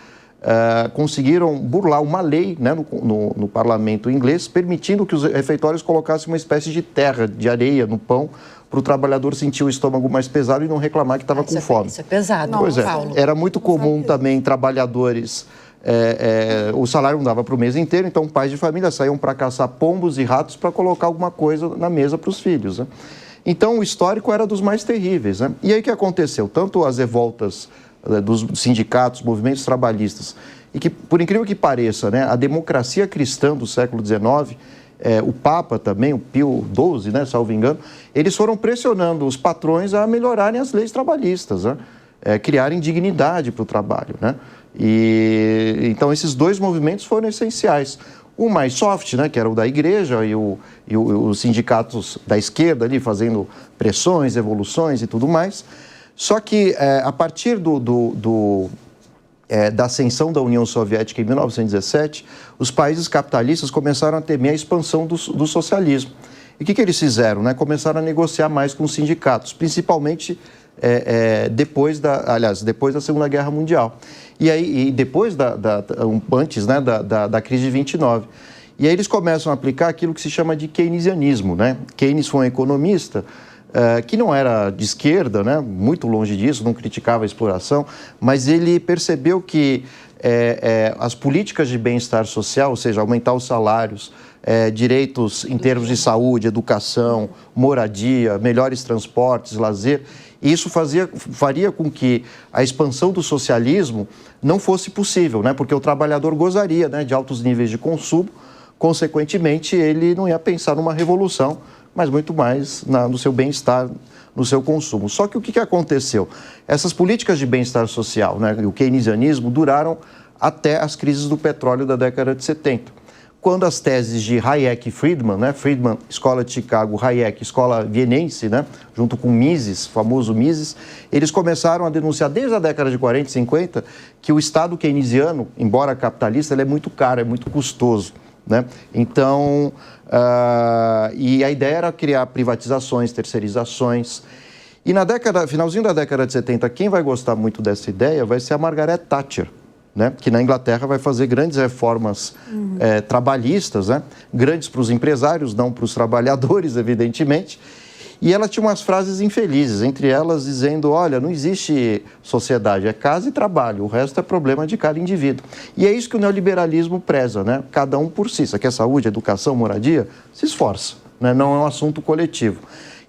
conseguiram burlar uma lei, né, no parlamento inglês, permitindo que os refeitórios colocassem uma espécie de terra, de areia no pão, para o trabalhador sentir o estômago mais pesado e não reclamar que estava com fome. Isso é pesado, pois é. Paulo. Era muito comum também trabalhadores, o salário não dava para o mês inteiro, então pais de família saíam para caçar pombos e ratos para colocar alguma coisa na mesa para os filhos, né? Então o histórico era dos mais terríveis, né? E aí o que aconteceu? Tanto as revoltas dos sindicatos, movimentos trabalhistas, e que, por incrível que pareça, né, a democracia cristã do século XIX, o Papa também, o Pio XII, né, salvo engano, eles foram pressionando os patrões a melhorarem as leis trabalhistas, né, criarem dignidade para o trabalho, né? E então esses dois movimentos foram essenciais. O mais soft, né, que era o da igreja e os sindicatos da esquerda ali fazendo pressões, evoluções e tudo mais. Só que, a partir da ascensão da União Soviética em 1917, os países capitalistas começaram a temer a expansão do socialismo. E o que eles fizeram, né? Começaram a negociar mais com os sindicatos, principalmente depois da Segunda Guerra Mundial. E depois, antes, né, da crise de 29. E aí eles começam a aplicar aquilo que se chama de keynesianismo, né? Keynes foi um economista que não era de esquerda, né? Muito longe disso, não criticava a exploração, mas ele percebeu que as políticas de bem-estar social, ou seja, aumentar os salários, direitos em termos de saúde, educação, moradia, melhores transportes, lazer, isso faria com que a expansão do socialismo não fosse possível, né? Porque o trabalhador gozaria, né, de altos níveis de consumo, consequentemente ele não ia pensar numa revolução, mas muito mais no seu bem-estar, no seu consumo. Só que o que aconteceu? Essas políticas de bem-estar social, né, o keynesianismo, duraram até as crises do petróleo da década de 70. Quando as teses de Hayek e Friedman, né, Friedman, Escola de Chicago, Hayek, Escola Vienense, né, junto com Mises, famoso Mises, eles começaram a denunciar desde a década de 40 e 50 que o Estado keynesiano, embora capitalista, ele é muito caro, é muito custoso, né? Então, e a ideia era criar privatizações, terceirizações. E finalzinho da década de 70, quem vai gostar muito dessa ideia vai ser a Margaret Thatcher, né? Que na Inglaterra vai fazer grandes reformas trabalhistas, né? Grandes para os empresários, não para os trabalhadores, evidentemente. E ela tinha umas frases infelizes, entre elas dizendo, olha, não existe sociedade, é casa e trabalho, o resto é problema de cada indivíduo. E é isso que o neoliberalismo preza, né? Cada um por si. Você quer saúde, educação, moradia? Se esforça, né? Não é um assunto coletivo.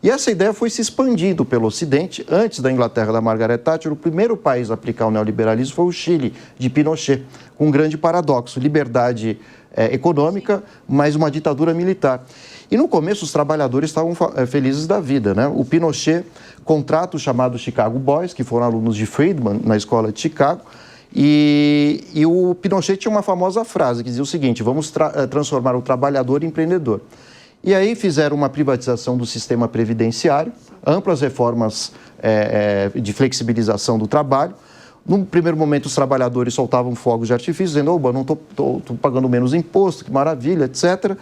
E essa ideia foi se expandindo pelo Ocidente. Antes da Inglaterra, da Margaret Thatcher, o primeiro país a aplicar o neoliberalismo foi o Chile, de Pinochet, com um grande paradoxo: liberdade econômica, mas uma ditadura militar. E no começo os trabalhadores estavam felizes da vida, né? O Pinochet contrata os chamados Chicago Boys, que foram alunos de Friedman na escola de Chicago, e o Pinochet tinha uma famosa frase que dizia o seguinte: vamos transformar o trabalhador em empreendedor. E aí fizeram uma privatização do sistema previdenciário, amplas reformas de flexibilização do trabalho. Num primeiro momento, os trabalhadores soltavam fogos de artifício, dizendo: oba, não estou pagando menos imposto, que maravilha, etc.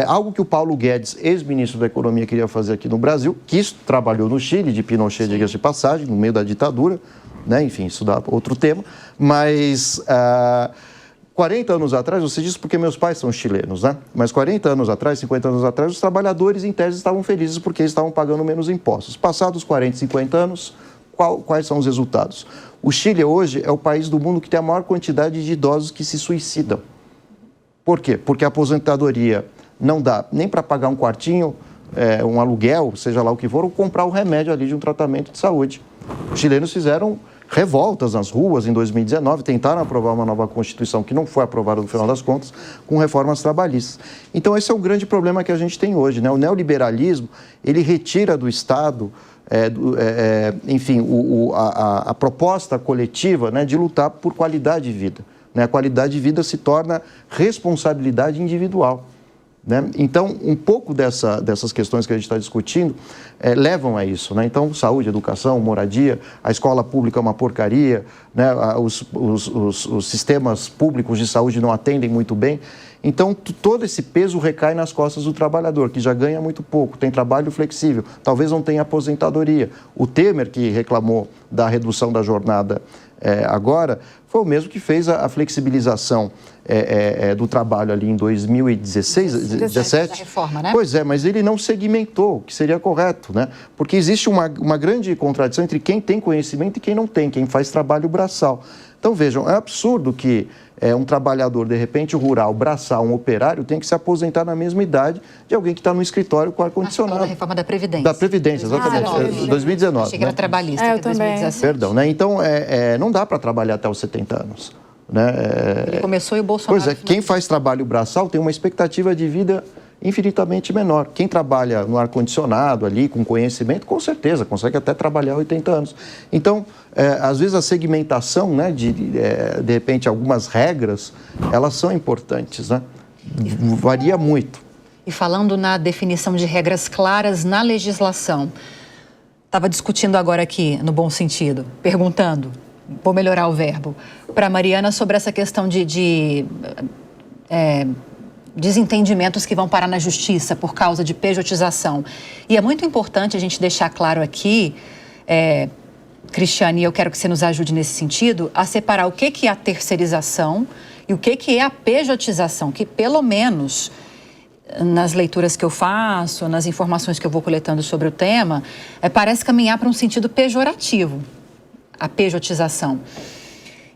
Algo que o Paulo Guedes, ex-ministro da Economia, queria fazer aqui no Brasil, que trabalhou no Chile, de Pinochet, diga-se de passagem, no meio da ditadura, né? Enfim, isso dá outro tema. Mas 40 anos atrás, você diz porque meus pais são chilenos, né? Mas 40 anos atrás, 50 anos atrás, os trabalhadores, em tese, estavam felizes porque eles estavam pagando menos impostos. Passados 40, 50 anos, quais são os resultados? O Chile hoje é o país do mundo que tem a maior quantidade de idosos que se suicidam. Por quê? Porque a aposentadoria não dá nem para pagar um quartinho, um aluguel, seja lá o que for, ou comprar o remédio ali de um tratamento de saúde. Os chilenos fizeram revoltas nas ruas em 2019, tentaram aprovar uma nova Constituição que não foi aprovada no final das contas, com reformas trabalhistas. Então esse é o grande problema que a gente tem hoje, né? O neoliberalismo, ele retira do Estado enfim, a proposta coletiva, né, de lutar por qualidade de vida. Né? A qualidade de vida se torna responsabilidade individual. Né? Então, um pouco dessas questões que a gente está discutindo levam a isso. Né? Então, saúde, educação, moradia, a escola pública é uma porcaria, né? Os sistemas públicos de saúde não atendem muito bem. Então, todo esse peso recai nas costas do trabalhador, que já ganha muito pouco, tem trabalho flexível, talvez não tenha aposentadoria. O Temer, que reclamou da redução da jornada agora, foi o mesmo que fez a flexibilização do trabalho ali em 2016, 2017. Da reforma, né? Pois é, mas ele não segmentou, o que seria correto, né? Porque existe uma grande contradição entre quem tem conhecimento e quem não tem, quem faz trabalho braçal. Então, vejam, é absurdo que um trabalhador, de repente, rural, braçal, um operário, tem que se aposentar na mesma idade de alguém que está no escritório com ar-condicionado. Da reforma da Previdência. Da Previdência, exatamente. 2019. Achei que era trabalhista, eu que é 2017. Perdão, né? Então, não dá para trabalhar até os 70 anos. Né? Ele começou e o Bolsonaro... Pois é, quem faz trabalho braçal tem uma expectativa de vida infinitamente menor. Quem trabalha no ar-condicionado ali, com conhecimento, com certeza, consegue até trabalhar 80 anos. Então, às vezes a segmentação, né, de repente, algumas regras, elas são importantes, né? Varia muito. E falando na definição de regras claras na legislação, estava discutindo agora aqui, no bom sentido, perguntando, vou melhorar o verbo, para a Mariana sobre essa questão de desentendimentos que vão parar na justiça por causa de pejotização. E é muito importante a gente deixar claro aqui, Cristiane, eu quero que você nos ajude nesse sentido, a separar o que é a terceirização e o que é a pejotização, que pelo menos nas leituras que eu faço, nas informações que eu vou coletando sobre o tema, parece caminhar para um sentido pejorativo, a pejotização.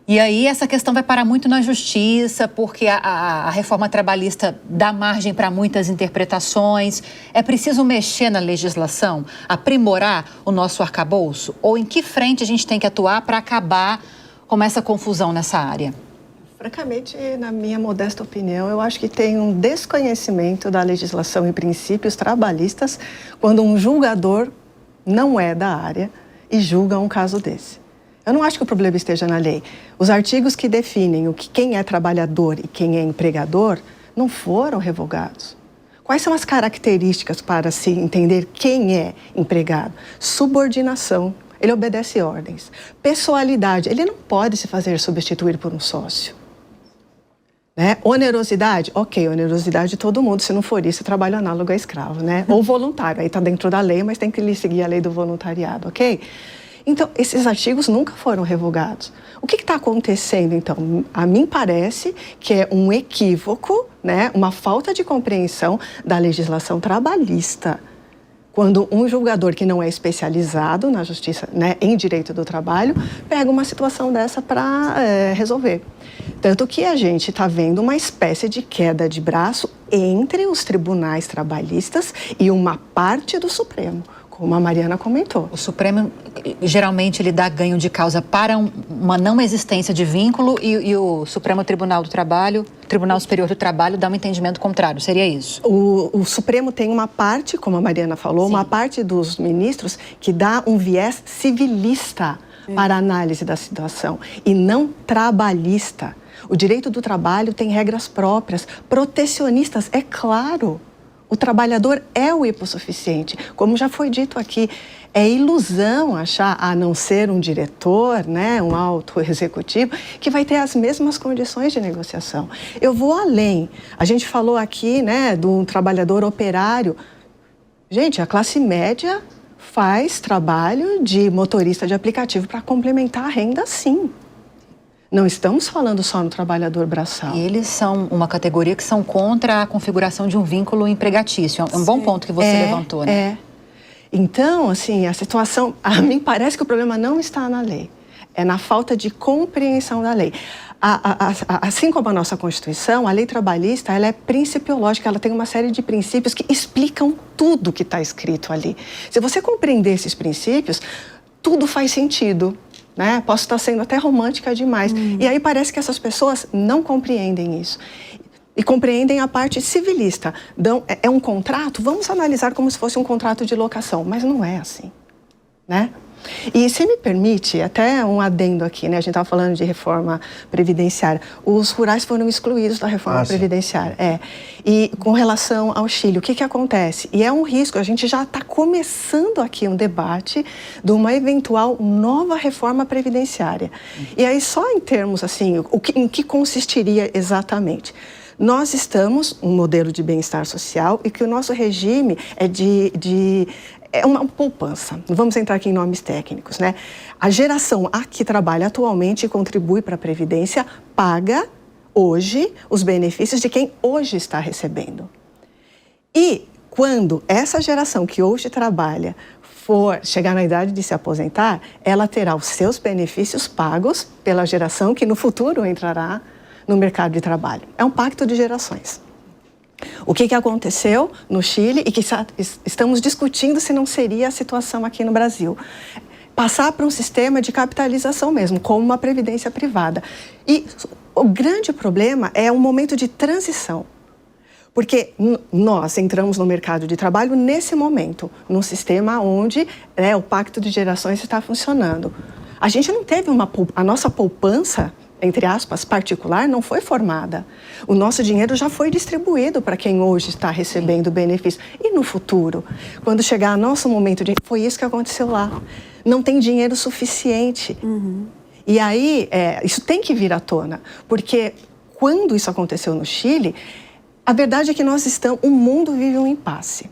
E aí essa questão vai parar muito na justiça, porque a reforma trabalhista dá margem para muitas interpretações. É preciso mexer na legislação, aprimorar o nosso arcabouço? Ou em que frente a gente tem que atuar para acabar com essa confusão nessa área? Francamente, na minha modesta opinião, eu acho que tem um desconhecimento da legislação e princípios trabalhistas quando um julgador não é da área e julga um caso desse. Eu não acho que o problema esteja na lei. Os artigos que definem quem é trabalhador e quem é empregador não foram revogados. Quais são as características para se entender quem é empregado? Subordinação, ele obedece ordens. Pessoalidade, ele não pode se fazer substituir por um sócio. Né? Onerosidade, ok, onerosidade de todo mundo, se não for isso, trabalho análogo a escravo, né? Ou voluntário, aí está dentro da lei, mas tem que seguir a lei do voluntariado, ok? Então, esses artigos nunca foram revogados. O que está acontecendo, então? A mim parece que é um equívoco, né? Uma falta de compreensão da legislação trabalhista. Quando um julgador que não é especializado na justiça, né, em direito do trabalho, pega uma situação dessa para resolver. Tanto que a gente está vendo uma espécie de queda de braço entre os tribunais trabalhistas e uma parte do Supremo, como a Mariana comentou. O Supremo, geralmente, ele dá ganho de causa para uma não existência de vínculo e o Supremo Tribunal do Trabalho, Tribunal Superior do Trabalho, dá um entendimento contrário. Seria isso? O Supremo tem uma parte, como a Mariana falou, uma parte dos ministros que dá um viés civilista para a análise da situação e não trabalhista. O direito do trabalho tem regras próprias, protecionistas, é claro. O trabalhador é o hipossuficiente. Como já foi dito aqui, é ilusão achar, a não ser um diretor, né, um alto executivo, que vai ter as mesmas condições de negociação. Eu vou além. A gente falou aqui, né, do trabalhador operário. Gente, a classe média faz trabalho de motorista de aplicativo para complementar a renda, sim. Não estamos falando só no trabalhador braçal. E eles são uma categoria que são contra a configuração de um vínculo empregatício. É um bom ponto que você levantou, né? Então, assim, a situação... A mim parece que o problema não está na lei. É na falta de compreensão da lei. Assim como a nossa Constituição, a lei trabalhista, ela é principiológica, ela tem uma série de princípios que explicam tudo que está escrito ali. Se você compreender esses princípios, tudo faz sentido. Né? Posso estar sendo até romântica demais. E aí parece que essas pessoas não compreendem isso. E compreendem a parte civilista. É um contrato? Vamos analisar como se fosse um contrato de locação. Mas não é assim, né? E se me permite, até um adendo aqui, né? A gente estava falando de reforma previdenciária. Os rurais foram excluídos da reforma previdenciária. E com relação ao Chile, o que acontece? E é um risco, a gente já está começando aqui um debate de uma eventual nova reforma previdenciária. E aí, só em termos, assim, em que consistiria exatamente? Nós estamos um modelo de bem-estar social e que o nosso regime é uma poupança. Não vamos entrar aqui em nomes técnicos, né? A geração que trabalha atualmente e contribui para a Previdência paga hoje os benefícios de quem hoje está recebendo. E quando essa geração que hoje trabalha for chegar na idade de se aposentar, ela terá os seus benefícios pagos pela geração que no futuro entrará no mercado de trabalho. É um pacto de gerações. O que aconteceu no Chile e que estamos discutindo se não seria a situação aqui no Brasil. Passar para um sistema de capitalização mesmo, como uma previdência privada. E o grande problema é um momento de transição. Porque nós entramos no mercado de trabalho nesse momento, num sistema onde o pacto de gerações está funcionando. A gente não teve a nossa poupança, entre aspas, particular, não foi formada. O nosso dinheiro já foi distribuído para quem hoje está recebendo benefício. E no futuro, quando chegar nosso momento de... Foi isso que aconteceu lá. Não tem dinheiro suficiente. E aí, isso tem que vir à tona. Porque quando isso aconteceu no Chile, a verdade é que o mundo vive um impasse.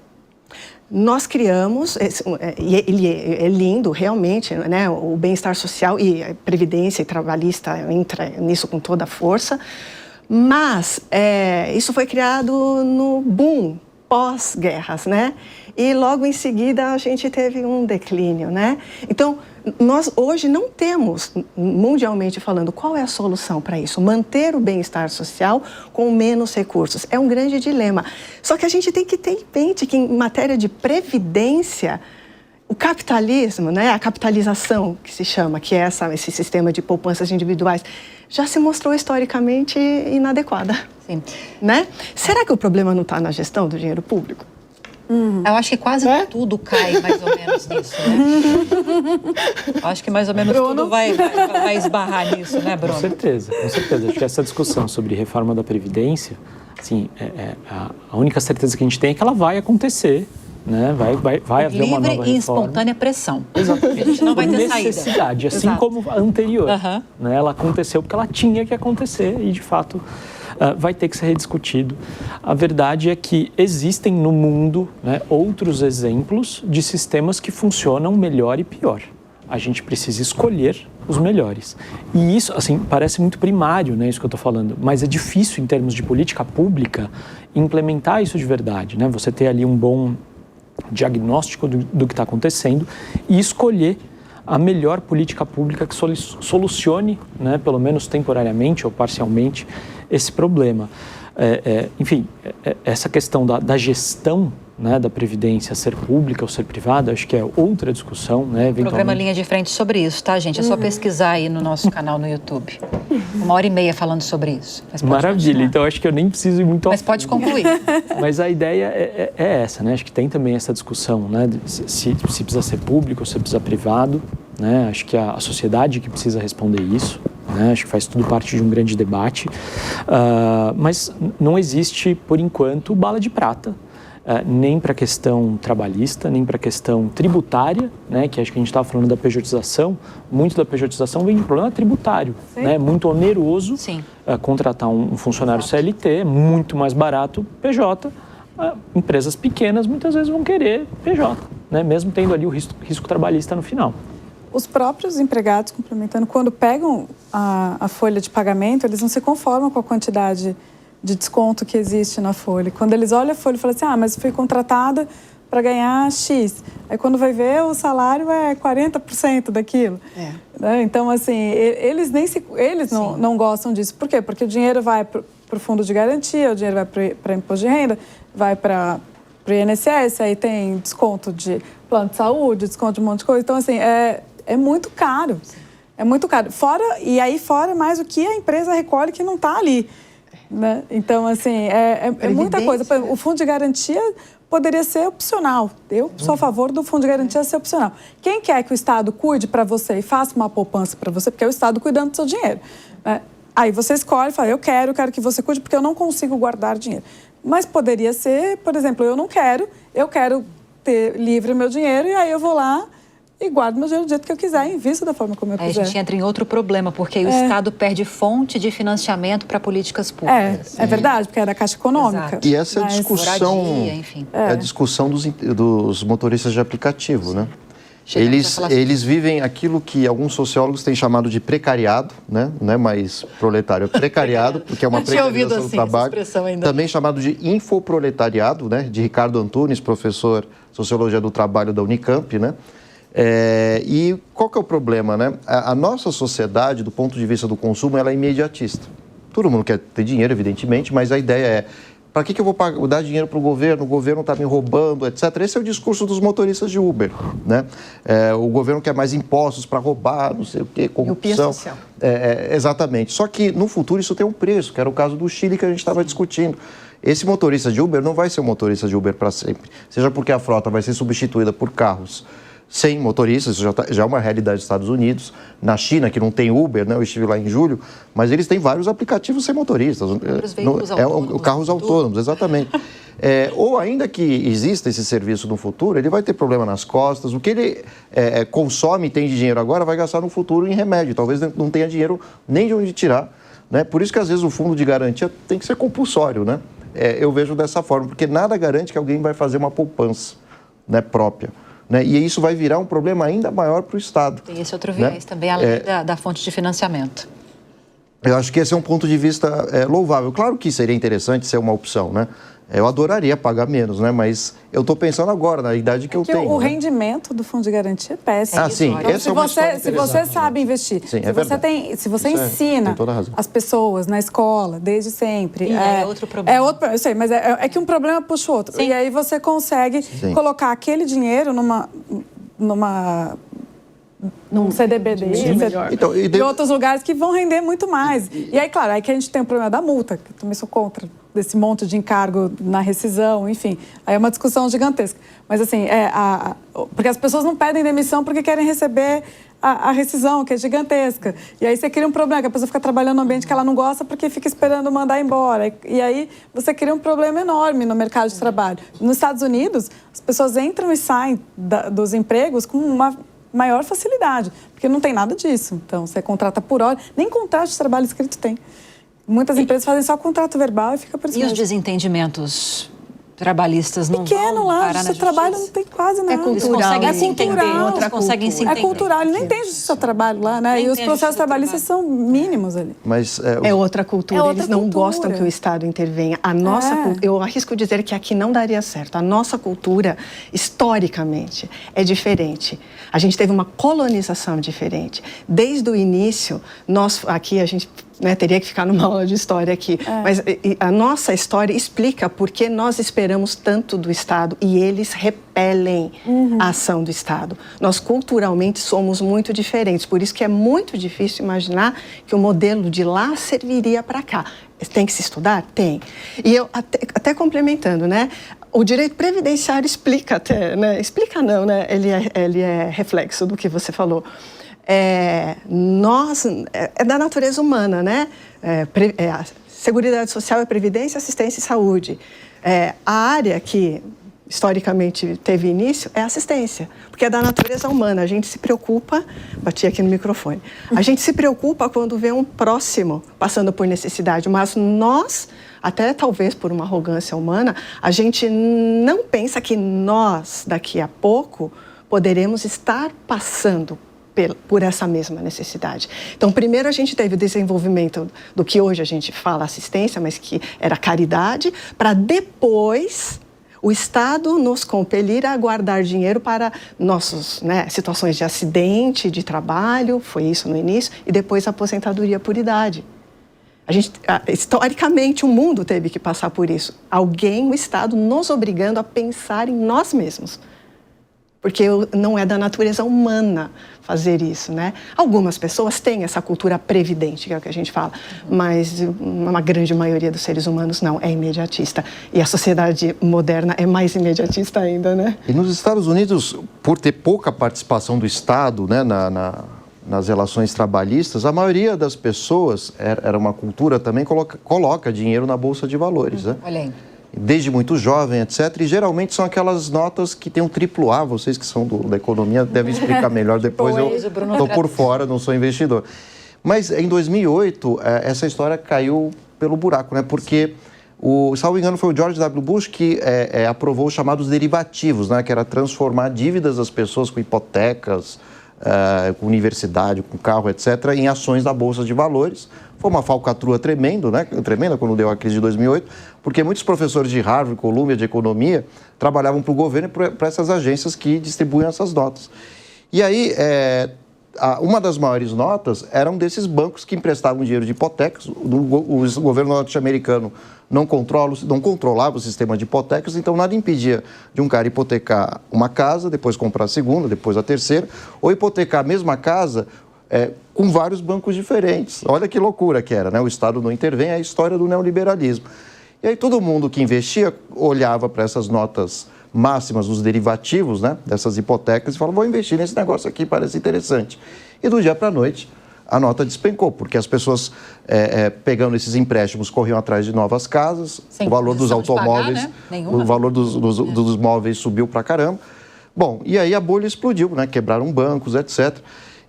Nós criamos, e ele é lindo realmente, né? O bem-estar social e a previdência e trabalhista entra nisso com toda a força, mas isso foi criado no boom pós-guerras, né? E logo em seguida a gente teve um declínio, né? Então, nós hoje não temos, mundialmente falando, qual é a solução para isso? Manter o bem-estar social com menos recursos. É um grande dilema. Só que a gente tem que ter em mente que, em matéria de previdência, o capitalismo, né, a capitalização que se chama, que é esse sistema de poupanças individuais, já se mostrou historicamente inadequada. Sim. Né? Será que o problema não está na gestão do dinheiro público? Eu acho que quase tudo cai mais ou menos nisso, né? Acho que mais ou menos tudo vai esbarrar nisso, né, Bruno? Com certeza, com certeza. Acho que essa discussão sobre reforma da Previdência, assim, a única certeza que a gente tem é que ela vai acontecer, né? Vai haver uma nova reforma. Livre e espontânea pressão. Exatamente. A gente não vai ter necessidade, saída. assim como a anterior. Né? Ela aconteceu porque ela tinha que acontecer e, de fato, vai ter que ser rediscutido. A verdade é que existem no mundo, né, outros exemplos de sistemas que funcionam melhor e pior. A gente precisa escolher os melhores. E isso, assim, parece muito primário, né, isso que eu estou falando, mas é difícil, em termos de política pública, implementar isso de verdade, né? Você ter ali um bom diagnóstico do que está acontecendo e escolher a melhor política pública que solucione, né, pelo menos temporariamente ou parcialmente, esse problema. Enfim, essa questão da gestão, né, da Previdência ser pública ou ser privada, acho que é outra discussão, né, eventualmente. Programa Linha de Frente sobre isso, tá, gente? É só pesquisar aí no nosso canal no YouTube. 1h30 falando sobre isso. Maravilha, continuar. então acho que eu nem preciso ir muito Mas pode concluir. Mas a ideia é essa, né? Acho que tem também essa discussão, né? Se precisa ser público ou se precisa privado, né? Acho que a sociedade que precisa responder isso, né? Acho que faz tudo parte de um grande debate. Mas não existe, por enquanto, bala de prata. Nem para a questão trabalhista, nem para a questão tributária, né, que acho que a gente estava falando da pejotização, muito da pejotização vem de problema tributário, né, muito oneroso contratar um funcionário CLT, muito mais barato PJ, empresas pequenas muitas vezes vão querer PJ, né, mesmo tendo ali o risco trabalhista no final. Os próprios empregados, complementando, quando pegam a folha de pagamento, eles não se conformam com a quantidade de desconto que existe na folha. Quando eles olham a folha e falam assim, mas fui contratada para ganhar X. Aí quando vai ver, o salário é 40% daquilo. Né? Então, assim, eles não gostam disso. Por quê? Porque o dinheiro vai para o fundo de garantia, o dinheiro vai para imposto de renda, vai para o INSS, aí tem desconto de plano de saúde, desconto de um monte de coisa. Então, assim, é muito caro. É muito caro. Fora mais o que a empresa recolhe que não está ali. Né? Então, assim, é muita coisa. O fundo de garantia poderia ser opcional. Eu sou a favor do fundo de garantia ser opcional. Quem quer que o Estado cuide para você e faça uma poupança para você, porque é o Estado cuidando do seu dinheiro. Né? Aí você escolhe e fala, eu quero que você cuide porque eu não consigo guardar dinheiro. Mas poderia ser, por exemplo, eu quero ter livre o meu dinheiro e aí eu vou lá e guardo meu dinheiro do jeito que eu quiser, invisto da forma como eu quiser. A gente entra em outro problema, porque o Estado perde fonte de financiamento para políticas públicas. É verdade, porque é da Caixa Econômica. Exato. E essa é a discussão, moradia, enfim. é a discussão dos motoristas de aplicativo, né? Eles vivem aquilo que alguns sociólogos têm chamado de precariado, né? Não é mais proletário, é precariado, porque é uma precarização do trabalho. Também chamado de infoproletariado, né? De Ricardo Antunes, professor de Sociologia do Trabalho da Unicamp, né? E qual que é o problema, né? A nossa sociedade, do ponto de vista do consumo, ela é imediatista. Todo mundo quer ter dinheiro, evidentemente, mas a ideia é, para que eu vou dar dinheiro para o governo está me roubando, etc. Esse é o discurso dos motoristas de Uber, né? O governo quer mais impostos para roubar, não sei o quê, corrupção. E o social. Exatamente. Só que, no futuro, isso tem um preço, que era o caso do Chile que a gente estava discutindo. Esse motorista de Uber não vai ser um motorista de Uber para sempre, seja porque a frota vai ser substituída por carros sem motoristas, isso já é uma realidade dos Estados Unidos. Na China, que não tem Uber, né? Eu estive lá em julho, mas eles têm vários aplicativos sem motoristas. Carros autônomos, exatamente. Ou ainda que exista esse serviço no futuro, ele vai ter problema nas costas. O que ele consome e tem de dinheiro agora vai gastar no futuro em remédio. Talvez não tenha dinheiro nem de onde tirar. Né? Por isso que, às vezes, o fundo de garantia tem que ser compulsório. Né? Eu vejo dessa forma, porque nada garante que alguém vai fazer uma poupança, né, própria. Né? E isso vai virar um problema ainda maior para o Estado. Tem esse outro viés, né? Também, além da fonte de financiamento. Eu acho que esse é um ponto de vista louvável. Claro que seria interessante ser uma opção, né? Eu adoraria pagar menos, né? Mas eu estou pensando agora, na idade que eu tenho. O rendimento do fundo de garantia é péssimo. Sim. Então, se você sabe investir, sim, se você ensina as pessoas na escola, desde sempre... É outro problema. Eu sei, mas é que um problema puxa o outro. Sim. E aí você consegue colocar aquele dinheiro num CDBD e outros lugares que vão render muito mais. E aí, claro, aí que a gente tem o problema da multa, que eu também sou contra desse monte de encargo na rescisão, enfim. Aí é uma discussão gigantesca. Mas, assim, porque as pessoas não pedem demissão porque querem receber a rescisão, que é gigantesca. E aí você cria um problema, que a pessoa fica trabalhando num ambiente que ela não gosta porque fica esperando mandar embora. E aí você cria um problema enorme no mercado de trabalho. Nos Estados Unidos, as pessoas entram e saem dos empregos com uma maior facilidade, porque não tem nada disso. Então, você contrata por hora, nem contrato de trabalho escrito tem. Muitas empresas fazem só contrato verbal e fica por isso. E os desentendimentos trabalhistas não vão parar lá, na justiça? Trabalho não tem quase nada. É cultural. Eles conseguem se entender. É cultural, ele nem tem justiça do trabalho lá, né? E os processos trabalhistas são mínimos ali. Mas, é outra cultura, eles não gostam que o Estado intervenha. A nossa eu arrisco dizer que aqui não daria certo. A nossa cultura, historicamente, é diferente. A gente teve uma colonização diferente. Desde o início, a gente né? Teria que ficar numa aula de história aqui. Mas a nossa história explica por que nós esperamos tanto do Estado e eles repelem a ação do Estado. Nós culturalmente somos muito diferentes, por isso que é muito difícil imaginar que o modelo de lá serviria para cá. Tem que se estudar? Tem. E eu, até complementando, né? O direito previdenciário explica até, né? Explica não, né? Ele é reflexo do que você falou. É da natureza humana, né? Seguridade Social é previdência, assistência e saúde. A área que historicamente teve início é assistência, porque é da natureza humana. A gente se preocupa, bati aqui no microfone, a gente se preocupa quando vê um próximo passando por necessidade, mas nós, até talvez por uma arrogância humana, a gente não pensa que nós, daqui a pouco, poderemos estar passando por essa mesma necessidade. Então, primeiro a gente teve o desenvolvimento do que hoje a gente fala assistência, mas que era caridade, para depois o Estado nos compelir a guardar dinheiro para nossas situações de acidente, de trabalho, foi isso no início, e depois a aposentadoria por idade. Historicamente, o mundo teve que passar por isso. Alguém, o Estado, nos obrigando a pensar em nós mesmos. Porque não é da natureza humana fazer isso, né? Algumas pessoas têm essa cultura previdente, que é o que a gente fala, mas uma grande maioria dos seres humanos não, é imediatista. E a sociedade moderna é mais imediatista ainda, né? E nos Estados Unidos, por ter pouca participação do Estado, né, nas relações trabalhistas, a maioria das pessoas, era uma cultura também, coloca dinheiro na Bolsa de Valores, né? Olha aí. Desde muito jovem, etc. E geralmente são aquelas notas que tem um AAA, vocês que são da economia devem explicar melhor depois, eu estou por fora, não sou investidor. Mas em 2008, essa história caiu pelo buraco, né? Porque, salvo engano, foi o George W. Bush que aprovou os chamados derivativos, né? Que era transformar dívidas das pessoas com hipotecas, com universidade, com carro, etc., em ações da Bolsa de Valores. Foi uma falcatrua tremenda quando deu a crise de 2008, porque muitos professores de Harvard, Columbia, de economia, trabalhavam para o governo e para essas agências que distribuem essas notas. E aí, uma das maiores notas eram desses bancos que emprestavam dinheiro de hipotecas. O governo norte-americano não controlava o sistema de hipotecas, então nada impedia de um cara hipotecar uma casa, depois comprar a segunda, depois a terceira, ou hipotecar a mesma casa com vários bancos diferentes. Olha que loucura que era, né? O Estado não intervém, é a história do neoliberalismo. E aí todo mundo que investia olhava para essas notas máximas, os derivativos, né, dessas hipotecas, e falava, vou investir nesse negócio aqui, parece interessante. E do dia para a noite, a nota despencou, porque as pessoas, pegando esses empréstimos, corriam atrás de novas casas, o valor dos automóveis, pagar, né? O valor dos móveis subiu para caramba. Bom, e aí a bolha explodiu, né? Quebraram bancos, etc.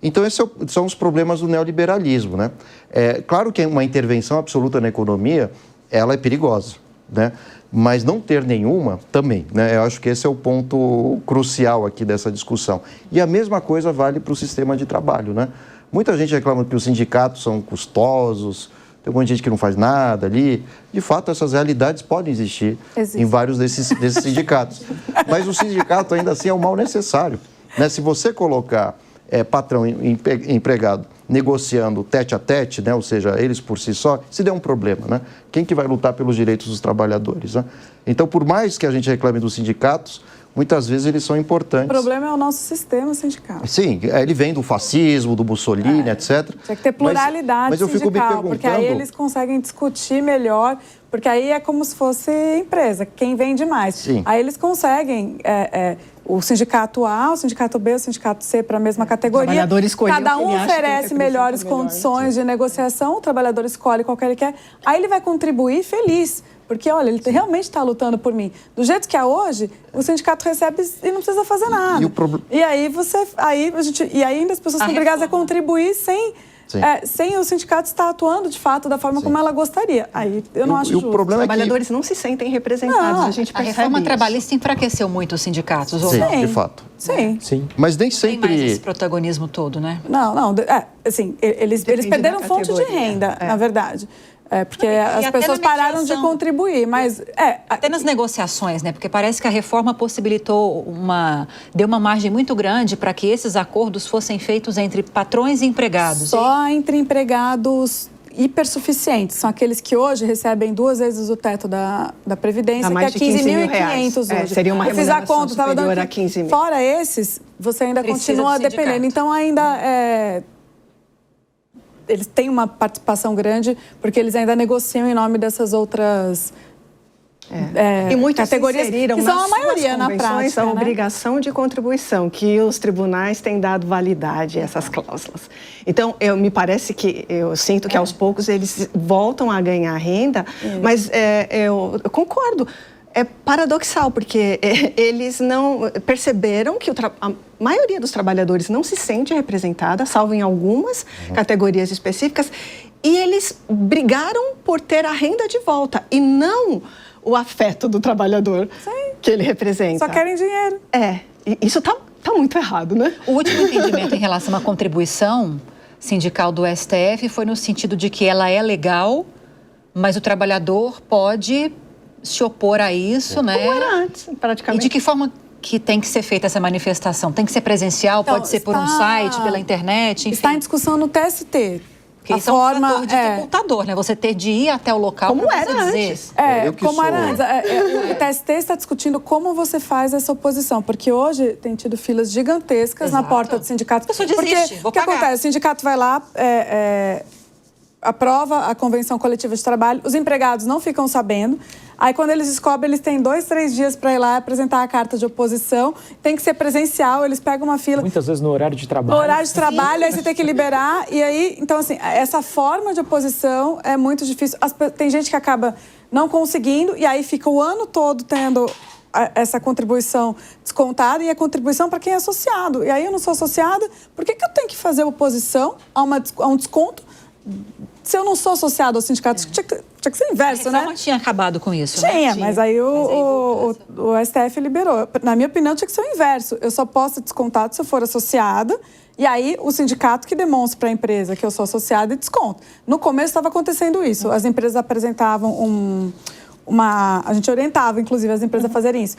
Então, esses são os problemas do neoliberalismo, né? Claro que uma intervenção absoluta na economia, ela é perigosa, né? Mas não ter nenhuma também, né? Eu acho que esse é o ponto crucial aqui dessa discussão. E a mesma coisa vale para o sistema de trabalho, né? Muita gente reclama que os sindicatos são custosos, tem um monte de gente que não faz nada ali. De fato, essas realidades podem existir em vários desses sindicatos. Mas o sindicato, ainda assim, é o mal necessário, né? Se você colocar patrão e empregado negociando tete a tete, né? Ou seja, eles por si só, se der um problema, né? Quem que vai lutar pelos direitos dos trabalhadores, né? Então, por mais que a gente reclame dos sindicatos, muitas vezes eles são importantes. O problema é o nosso sistema sindical. Sim, ele vem do fascismo, do Mussolini, etc. Tinha que ter pluralidade mas eu fico me perguntando... porque aí eles conseguem discutir melhor, porque aí é como se fosse empresa, quem vende mais. Sim. Aí eles conseguem... o sindicato A, o sindicato B, o sindicato C para a mesma categoria. Cada um oferece melhores condições de negociação, o trabalhador escolhe qual que ele quer, aí ele vai contribuir feliz, porque, olha, ele realmente está lutando por mim. Do jeito que é hoje, o sindicato recebe e não precisa fazer nada. E aí ainda as pessoas são obrigadas a contribuir sem o sindicato estar atuando, de fato, da forma como ela gostaria. Aí eu não acho justo. O problema Os trabalhadores não se sentem representados. A reforma trabalhista enfraqueceu muito os sindicatos, ou não? Sim, de fato. Sim. Mas nem Não sempre... tem mais esse protagonismo todo, né? Não. Assim, eles perderam fonte de renda, na verdade. Porque as pessoas pararam de contribuir, mas... Até nas negociações, né? Porque parece que a reforma possibilitou deu uma margem muito grande para que esses acordos fossem feitos entre patrões e empregados. Só entre empregados hipersuficientes. São aqueles que hoje recebem 2 vezes o teto da Previdência, mais que é de 15.500 hoje. Seria uma remuneração superior a 15 mil. Fora esses, você ainda continua dependendo. Então, ainda eles têm uma participação grande, porque eles ainda negociam em nome dessas outras... e muitos categorias inseriram que são nas a maioria suas na convenções prática, a né? obrigação de contribuição, que os tribunais têm dado validade a essas cláusulas. Então, eu sinto que aos poucos eles voltam a ganhar renda, mas eu concordo. É paradoxal, porque eles não perceberam que a maioria dos trabalhadores não se sente representada, salvo em algumas categorias específicas, e eles brigaram por ter a renda de volta, e não o afeto do trabalhador que ele representa. Só querem dinheiro. E isso tá muito errado, né? O último entendimento em relação à contribuição sindical do STF foi no sentido de que ela é legal, mas o trabalhador pode se opor a isso, né? Como era antes, praticamente. E de que forma que tem que ser feita essa manifestação? Tem que ser presencial? Então, pode ser por um site, pela internet, enfim? Está em discussão no TST. Porque isso é um fator dificultador, né? Você ter de ir até o local como para era dizer. antes. Como era antes. O TST está discutindo como você faz essa oposição, porque hoje tem tido filas gigantescas na porta do sindicato. A pessoa desiste, o que acontece? O sindicato vai lá, aprova a convenção coletiva de trabalho, os empregados não ficam sabendo. Aí, quando eles descobrem, eles têm 2, 3 dias para ir lá apresentar a carta de oposição. Tem que ser presencial, eles pegam uma fila. Muitas vezes no horário de trabalho. No horário de trabalho, aí você tem que liberar. E aí, então, assim, essa forma de oposição é muito difícil. Tem gente que acaba não conseguindo e aí fica o ano todo tendo essa contribuição descontada e a contribuição para quem é associado. E aí eu não sou associada, por que eu tenho que fazer oposição a um desconto se eu não sou associado ao sindicato? Tinha que ser inverso, né? A reforma tinha acabado com isso, Tinha, né? mas aí o STF liberou. Na minha opinião, tinha que ser o inverso. Eu só posso ser descontado se eu for associada, e aí o sindicato que demonstre para a empresa que eu sou associada e desconto. No começo estava acontecendo isso. As empresas apresentavam a gente orientava, inclusive, as empresas a fazerem isso.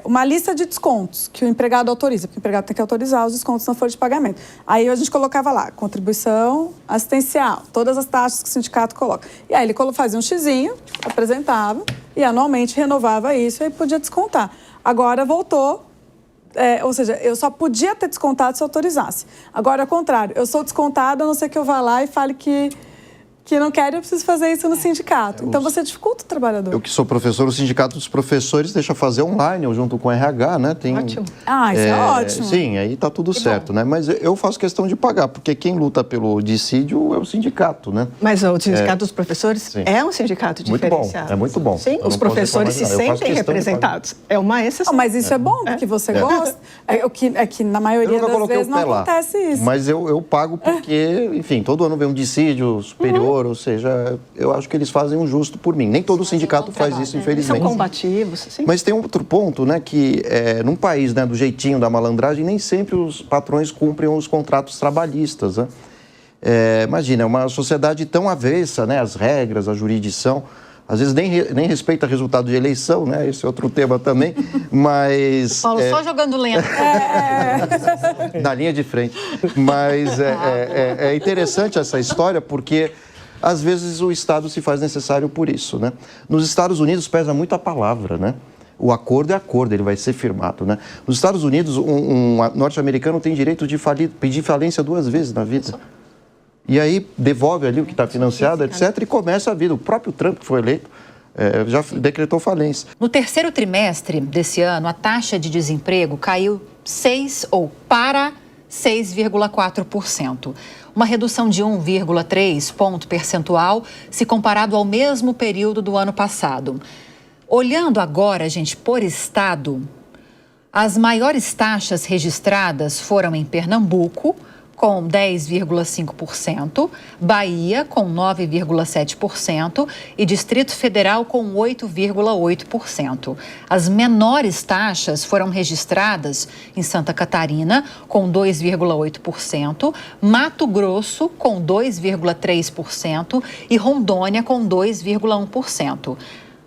Uma lista de descontos que o empregado autoriza, porque o empregado tem que autorizar os descontos na folha de pagamento. Aí a gente colocava lá, contribuição assistencial, todas as taxas que o sindicato coloca. E aí ele fazia um xizinho, apresentava e anualmente renovava isso e podia descontar. Agora voltou, ou seja, eu só podia ter descontado se eu autorizasse. Agora, ao contrário, eu sou descontada, a não ser que eu vá lá e fale que não quero, eu preciso fazer isso no sindicato. Então, você dificulta o trabalhador. Eu que sou professor, o sindicato dos professores deixa fazer online, ou junto com o RH, né? Ótimo. Isso é ótimo. Sim, aí tá tudo certo, né? Mas eu faço questão de pagar, porque quem luta pelo dissídio é o sindicato, né? Mas o sindicato dos professores é um sindicato diferenciado. Muito bom, é muito bom. Sim, os professores se sentem representados. É uma exceção. Mas isso é bom, porque você gosta. É que na maioria das vezes não acontece isso. Mas eu pago porque, enfim, todo ano vem um dissídio superior, ou seja, eu acho que eles fazem um justo por mim. Nem todo sindicato faz isso, infelizmente. São combativos, sim. Mas tem outro ponto, né, que num país, né, do jeitinho da malandragem, nem sempre os patrões cumprem os contratos trabalhistas, né? Imagina, é uma sociedade tão avessa, né, às regras, à jurisdição, às vezes nem respeita resultado de eleição, né? Esse é outro tema também, mas... O Paulo só jogando lenha. Na linha de frente. Mas é interessante essa história porque, às vezes, o Estado se faz necessário por isso, né? Nos Estados Unidos pesa muito a palavra, né? O acordo é acordo, ele vai ser firmado, né? Nos Estados Unidos, um norte-americano tem direito de pedir falência 2 vezes na vida. E aí devolve ali o que está financiado, etc., e começa a vida. O próprio Trump, que foi eleito, já decretou falência. No terceiro trimestre desse ano, a taxa de desemprego caiu para 6,4%. Uma redução de 1,3 ponto percentual se comparado ao mesmo período do ano passado. Olhando agora, gente, por estado, as maiores taxas registradas foram em Pernambuco, com 10,5%, Bahia, com 9,7% e Distrito Federal, com 8,8%. As menores taxas foram registradas em Santa Catarina, com 2,8%, Mato Grosso, com 2,3% e Rondônia, com 2,1%.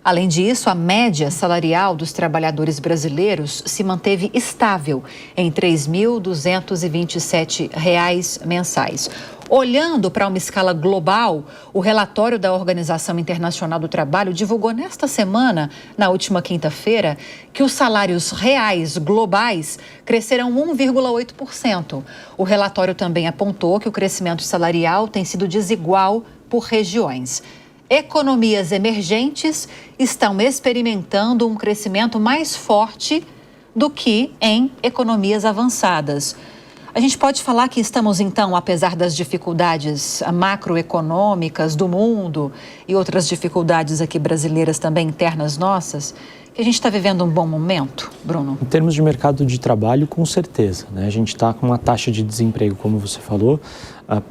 Além disso, a média salarial dos trabalhadores brasileiros se manteve estável em R$ 3.227 mensais. Olhando para uma escala global, o relatório da Organização Internacional do Trabalho divulgou nesta semana, na última quinta-feira, que os salários reais globais cresceram 1,8%. O relatório também apontou que o crescimento salarial tem sido desigual por regiões. Economias emergentes estão experimentando um crescimento mais forte do que em economias avançadas. A gente pode falar que estamos, então, apesar das dificuldades macroeconômicas do mundo e outras dificuldades aqui brasileiras também internas nossas, que a gente está vivendo um bom momento, Bruno? Em termos de mercado de trabalho, com certeza, né? A gente está com uma taxa de desemprego, como você falou,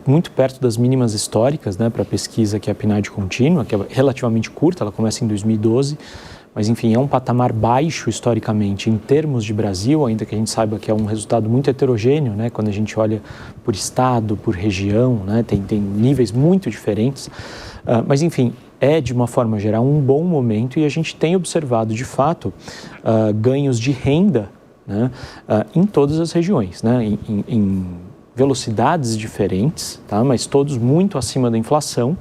muito perto das mínimas históricas, né, para a pesquisa que é a PNAD contínua, que é relativamente curta, ela começa em 2012, mas enfim, é um patamar baixo historicamente em termos de Brasil, ainda que a gente saiba que é um resultado muito heterogêneo, né, quando a gente olha por estado, por região, né, tem níveis muito diferentes, mas enfim, é de uma forma geral um bom momento e a gente tem observado de fato ganhos de renda, né, em todas as regiões, né, em velocidades diferentes, tá? Mas todos muito acima da inflação,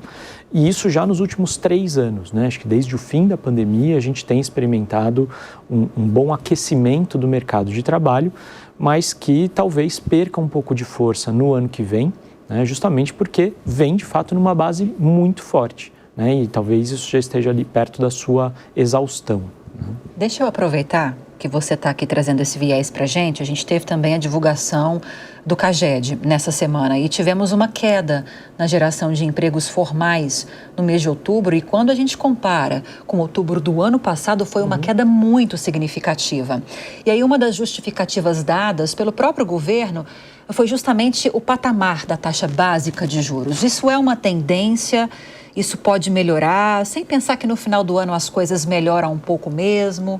e isso já nos últimos 3 anos, né? Acho que desde o fim da pandemia a gente tem experimentado um bom aquecimento do mercado de trabalho, mas que talvez perca um pouco de força no ano que vem, né? Justamente porque vem de fato numa base muito forte, né? E talvez isso já esteja ali perto da sua exaustão, né? Deixa eu aproveitar que você está aqui trazendo esse viés para a gente teve também a divulgação do CAGED nessa semana e tivemos uma queda na geração de empregos formais no mês de outubro e quando a gente compara com outubro do ano passado foi uma queda muito significativa. E aí uma das justificativas dadas pelo próprio governo foi justamente o patamar da taxa básica de juros. Isso é uma tendência, isso pode melhorar, sem pensar que no final do ano as coisas melhoram um pouco mesmo?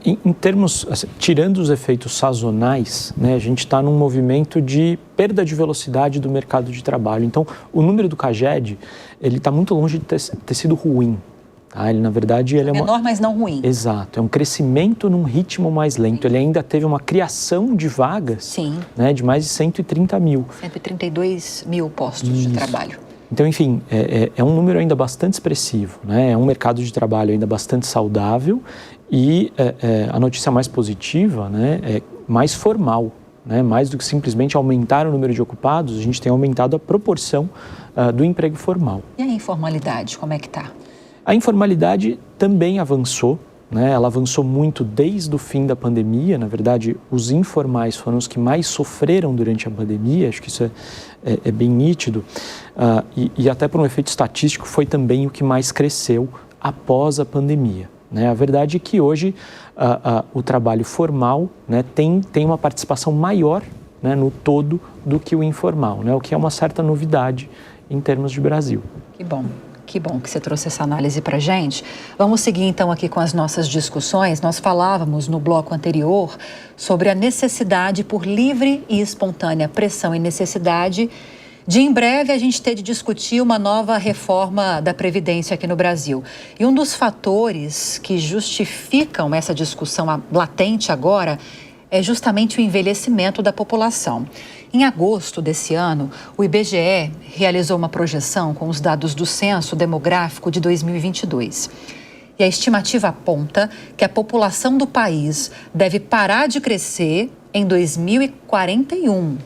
Em termos, assim, tirando os efeitos sazonais, né, a gente está num movimento de perda de velocidade do mercado de trabalho. Então, o número do CAGED, ele está muito longe de ter sido ruim. Tá? Ele, na verdade, ele é menor, mas não ruim. Exato, é um crescimento num ritmo mais lento. Ele ainda teve uma criação de vagas, sim, né, de mais de 130 mil. 132 mil postos de trabalho. Então, enfim, é um número ainda bastante expressivo, né? É um mercado de trabalho ainda bastante saudável e a notícia mais positiva, né, é mais formal, né? Mais do que simplesmente aumentar o número de ocupados, a gente tem aumentado a proporção do emprego formal. E a informalidade, como é que está? A informalidade também avançou, né? Ela avançou muito desde o fim da pandemia. Na verdade, os informais foram os que mais sofreram durante a pandemia, acho que isso é bem nítido. E até por um efeito estatístico, foi também o que mais cresceu após a pandemia, né? A verdade é que hoje o trabalho formal, né, tem uma participação maior, né, no todo do que o informal, né? O que é uma certa novidade em termos de Brasil. Que bom. Que bom que você trouxe essa análise para a gente. Vamos seguir então aqui com as nossas discussões. Nós falávamos no bloco anterior sobre a necessidade por livre e espontânea pressão e necessidade de em breve a gente ter de discutir uma nova reforma da Previdência aqui no Brasil. E um dos fatores que justificam essa discussão latente agora é justamente o envelhecimento da população. Em agosto desse ano, o IBGE realizou uma projeção com os dados do Censo Demográfico de 2022. E a estimativa aponta que a população do país deve parar de crescer em 2041.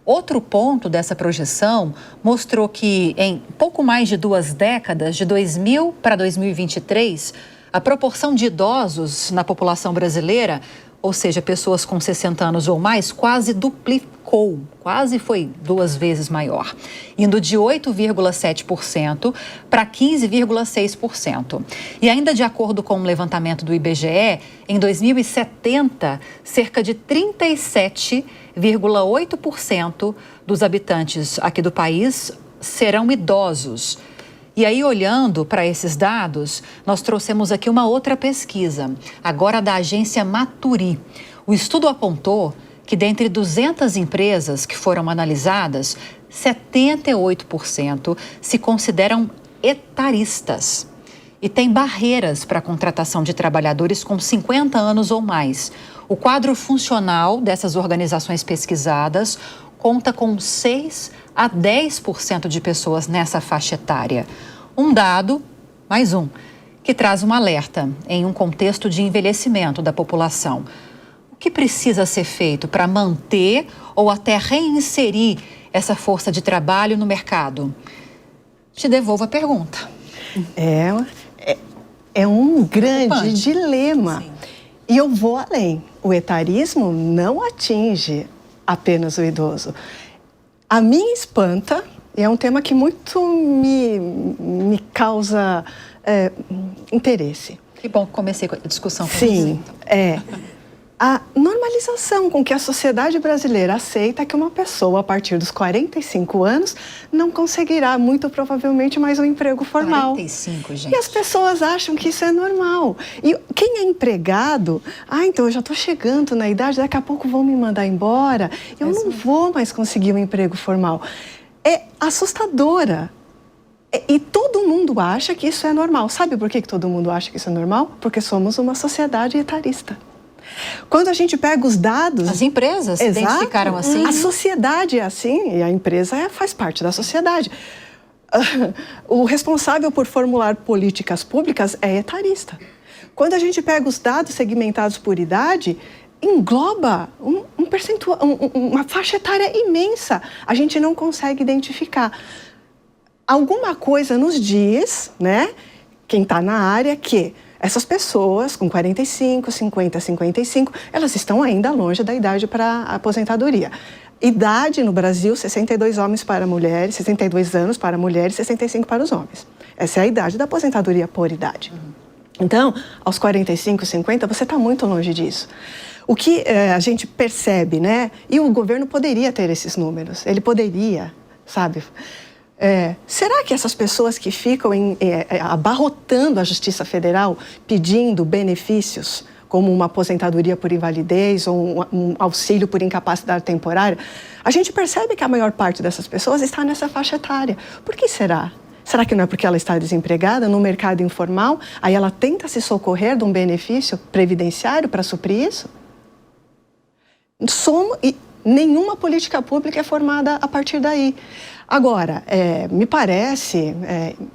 Outro ponto dessa projeção mostrou que em pouco mais de 2 décadas, de 2000 para 2023, a proporção de idosos na população brasileira, ou seja, pessoas com 60 anos ou mais, quase duplicou, quase foi 2 vezes maior, indo de 8,7% para 15,6%. E ainda de acordo com um levantamento do IBGE, em 2070, cerca de 37,8% dos habitantes aqui do país serão idosos. E aí, olhando para esses dados, nós trouxemos aqui uma outra pesquisa, agora da agência Maturi. O estudo apontou que dentre 200 empresas que foram analisadas, 78% se consideram etaristas. e tem barreiras para a contratação de trabalhadores com 50 anos ou mais. O quadro funcional dessas organizações pesquisadas conta com 6 a 10% de pessoas nessa faixa etária. Um dado, mais um, que traz um alerta em um contexto de envelhecimento da população. O que precisa ser feito para manter ou até reinserir essa força de trabalho no mercado? Te devolvo a pergunta. É um grande dilema. Sim. E eu vou além. O etarismo não atinge apenas o idoso. A mim espanta, e é um tema que muito me causa interesse. Que bom que comecei a discussão com Sim, a normalização com que a sociedade brasileira aceita que uma pessoa, a partir dos 45 anos, não conseguirá, muito provavelmente, mais um emprego formal. 45, gente. E as pessoas acham que isso é normal. E quem é empregado, então eu já estou chegando na idade, daqui a pouco vão me mandar embora, eu não vou mais conseguir um emprego formal. É assustadora. E todo mundo acha que isso é normal. Sabe por que todo mundo acha que isso é normal? Porque somos uma sociedade etarista. Quando a gente pega os dados... As empresas se identificaram assim. A sociedade é assim e a empresa faz parte da sociedade. O responsável por formular políticas públicas é etarista. Quando a gente pega os dados segmentados por idade, engloba um percentual, uma faixa etária imensa. A gente não consegue identificar. Alguma coisa nos diz, né, quem está na área, que essas pessoas com 45, 50, 55, elas estão ainda longe da idade para a aposentadoria. Idade no Brasil, 62 homens para mulheres, 62 anos para mulheres, 65 para os homens. Essa é a idade da aposentadoria por idade. Então, aos 45, 50, você está muito longe disso. O que a gente percebe, né? E o governo poderia ter esses números, ele poderia, sabe? Será que essas pessoas que ficam abarrotando a Justiça Federal pedindo benefícios, como uma aposentadoria por invalidez ou um auxílio por incapacidade temporária, a gente percebe que a maior parte dessas pessoas está nessa faixa etária. Por que será? Será que não é porque ela está desempregada no mercado informal? Aí ela tenta se socorrer de um benefício previdenciário para suprir isso? E nenhuma política pública é formada a partir daí. Agora, me parece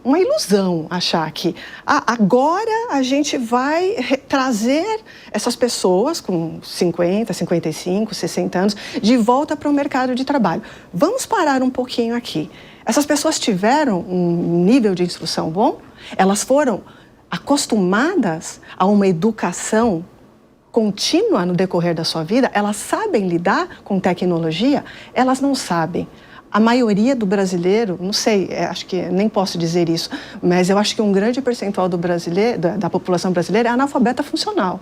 uma ilusão achar que agora a gente vai trazer essas pessoas com 50, 55, 60 anos de volta para o mercado de trabalho. Vamos parar um pouquinho aqui. Essas pessoas tiveram um nível de instrução bom? Elas foram acostumadas a uma educação contínua no decorrer da sua vida? Elas sabem lidar com tecnologia? Elas não sabem. A maioria do brasileiro, não sei, acho que nem posso dizer isso, mas eu acho que um grande percentual da população brasileira é analfabeta funcional.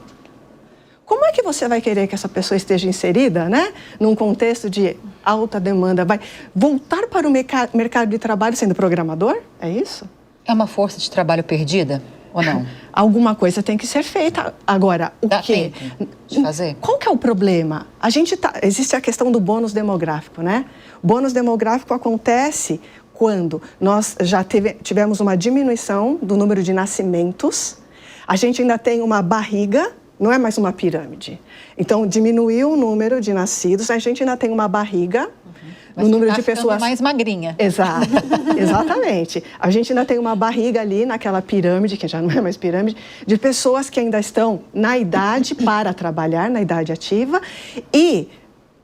Como é que você vai querer que essa pessoa esteja inserida, né, num contexto de alta demanda? Vai voltar para o mercado de trabalho sendo programador? É isso? É uma força de trabalho perdida ou não? Alguma coisa tem que ser feita. Agora, o quê? Tempo de fazer? Qual que é o problema? Existe a questão do bônus demográfico, né? O bônus demográfico acontece quando nós já tivemos uma diminuição do número de nascimentos, a gente ainda tem uma barriga, não é mais uma pirâmide. Então, diminuiu o número de nascidos, a gente ainda tem uma barriga, mas no número tá de pessoas mais magrinha. Exato, exatamente. A gente ainda tem uma barriga ali naquela pirâmide, que já não é mais pirâmide, de pessoas que ainda estão na idade para trabalhar, na idade ativa, e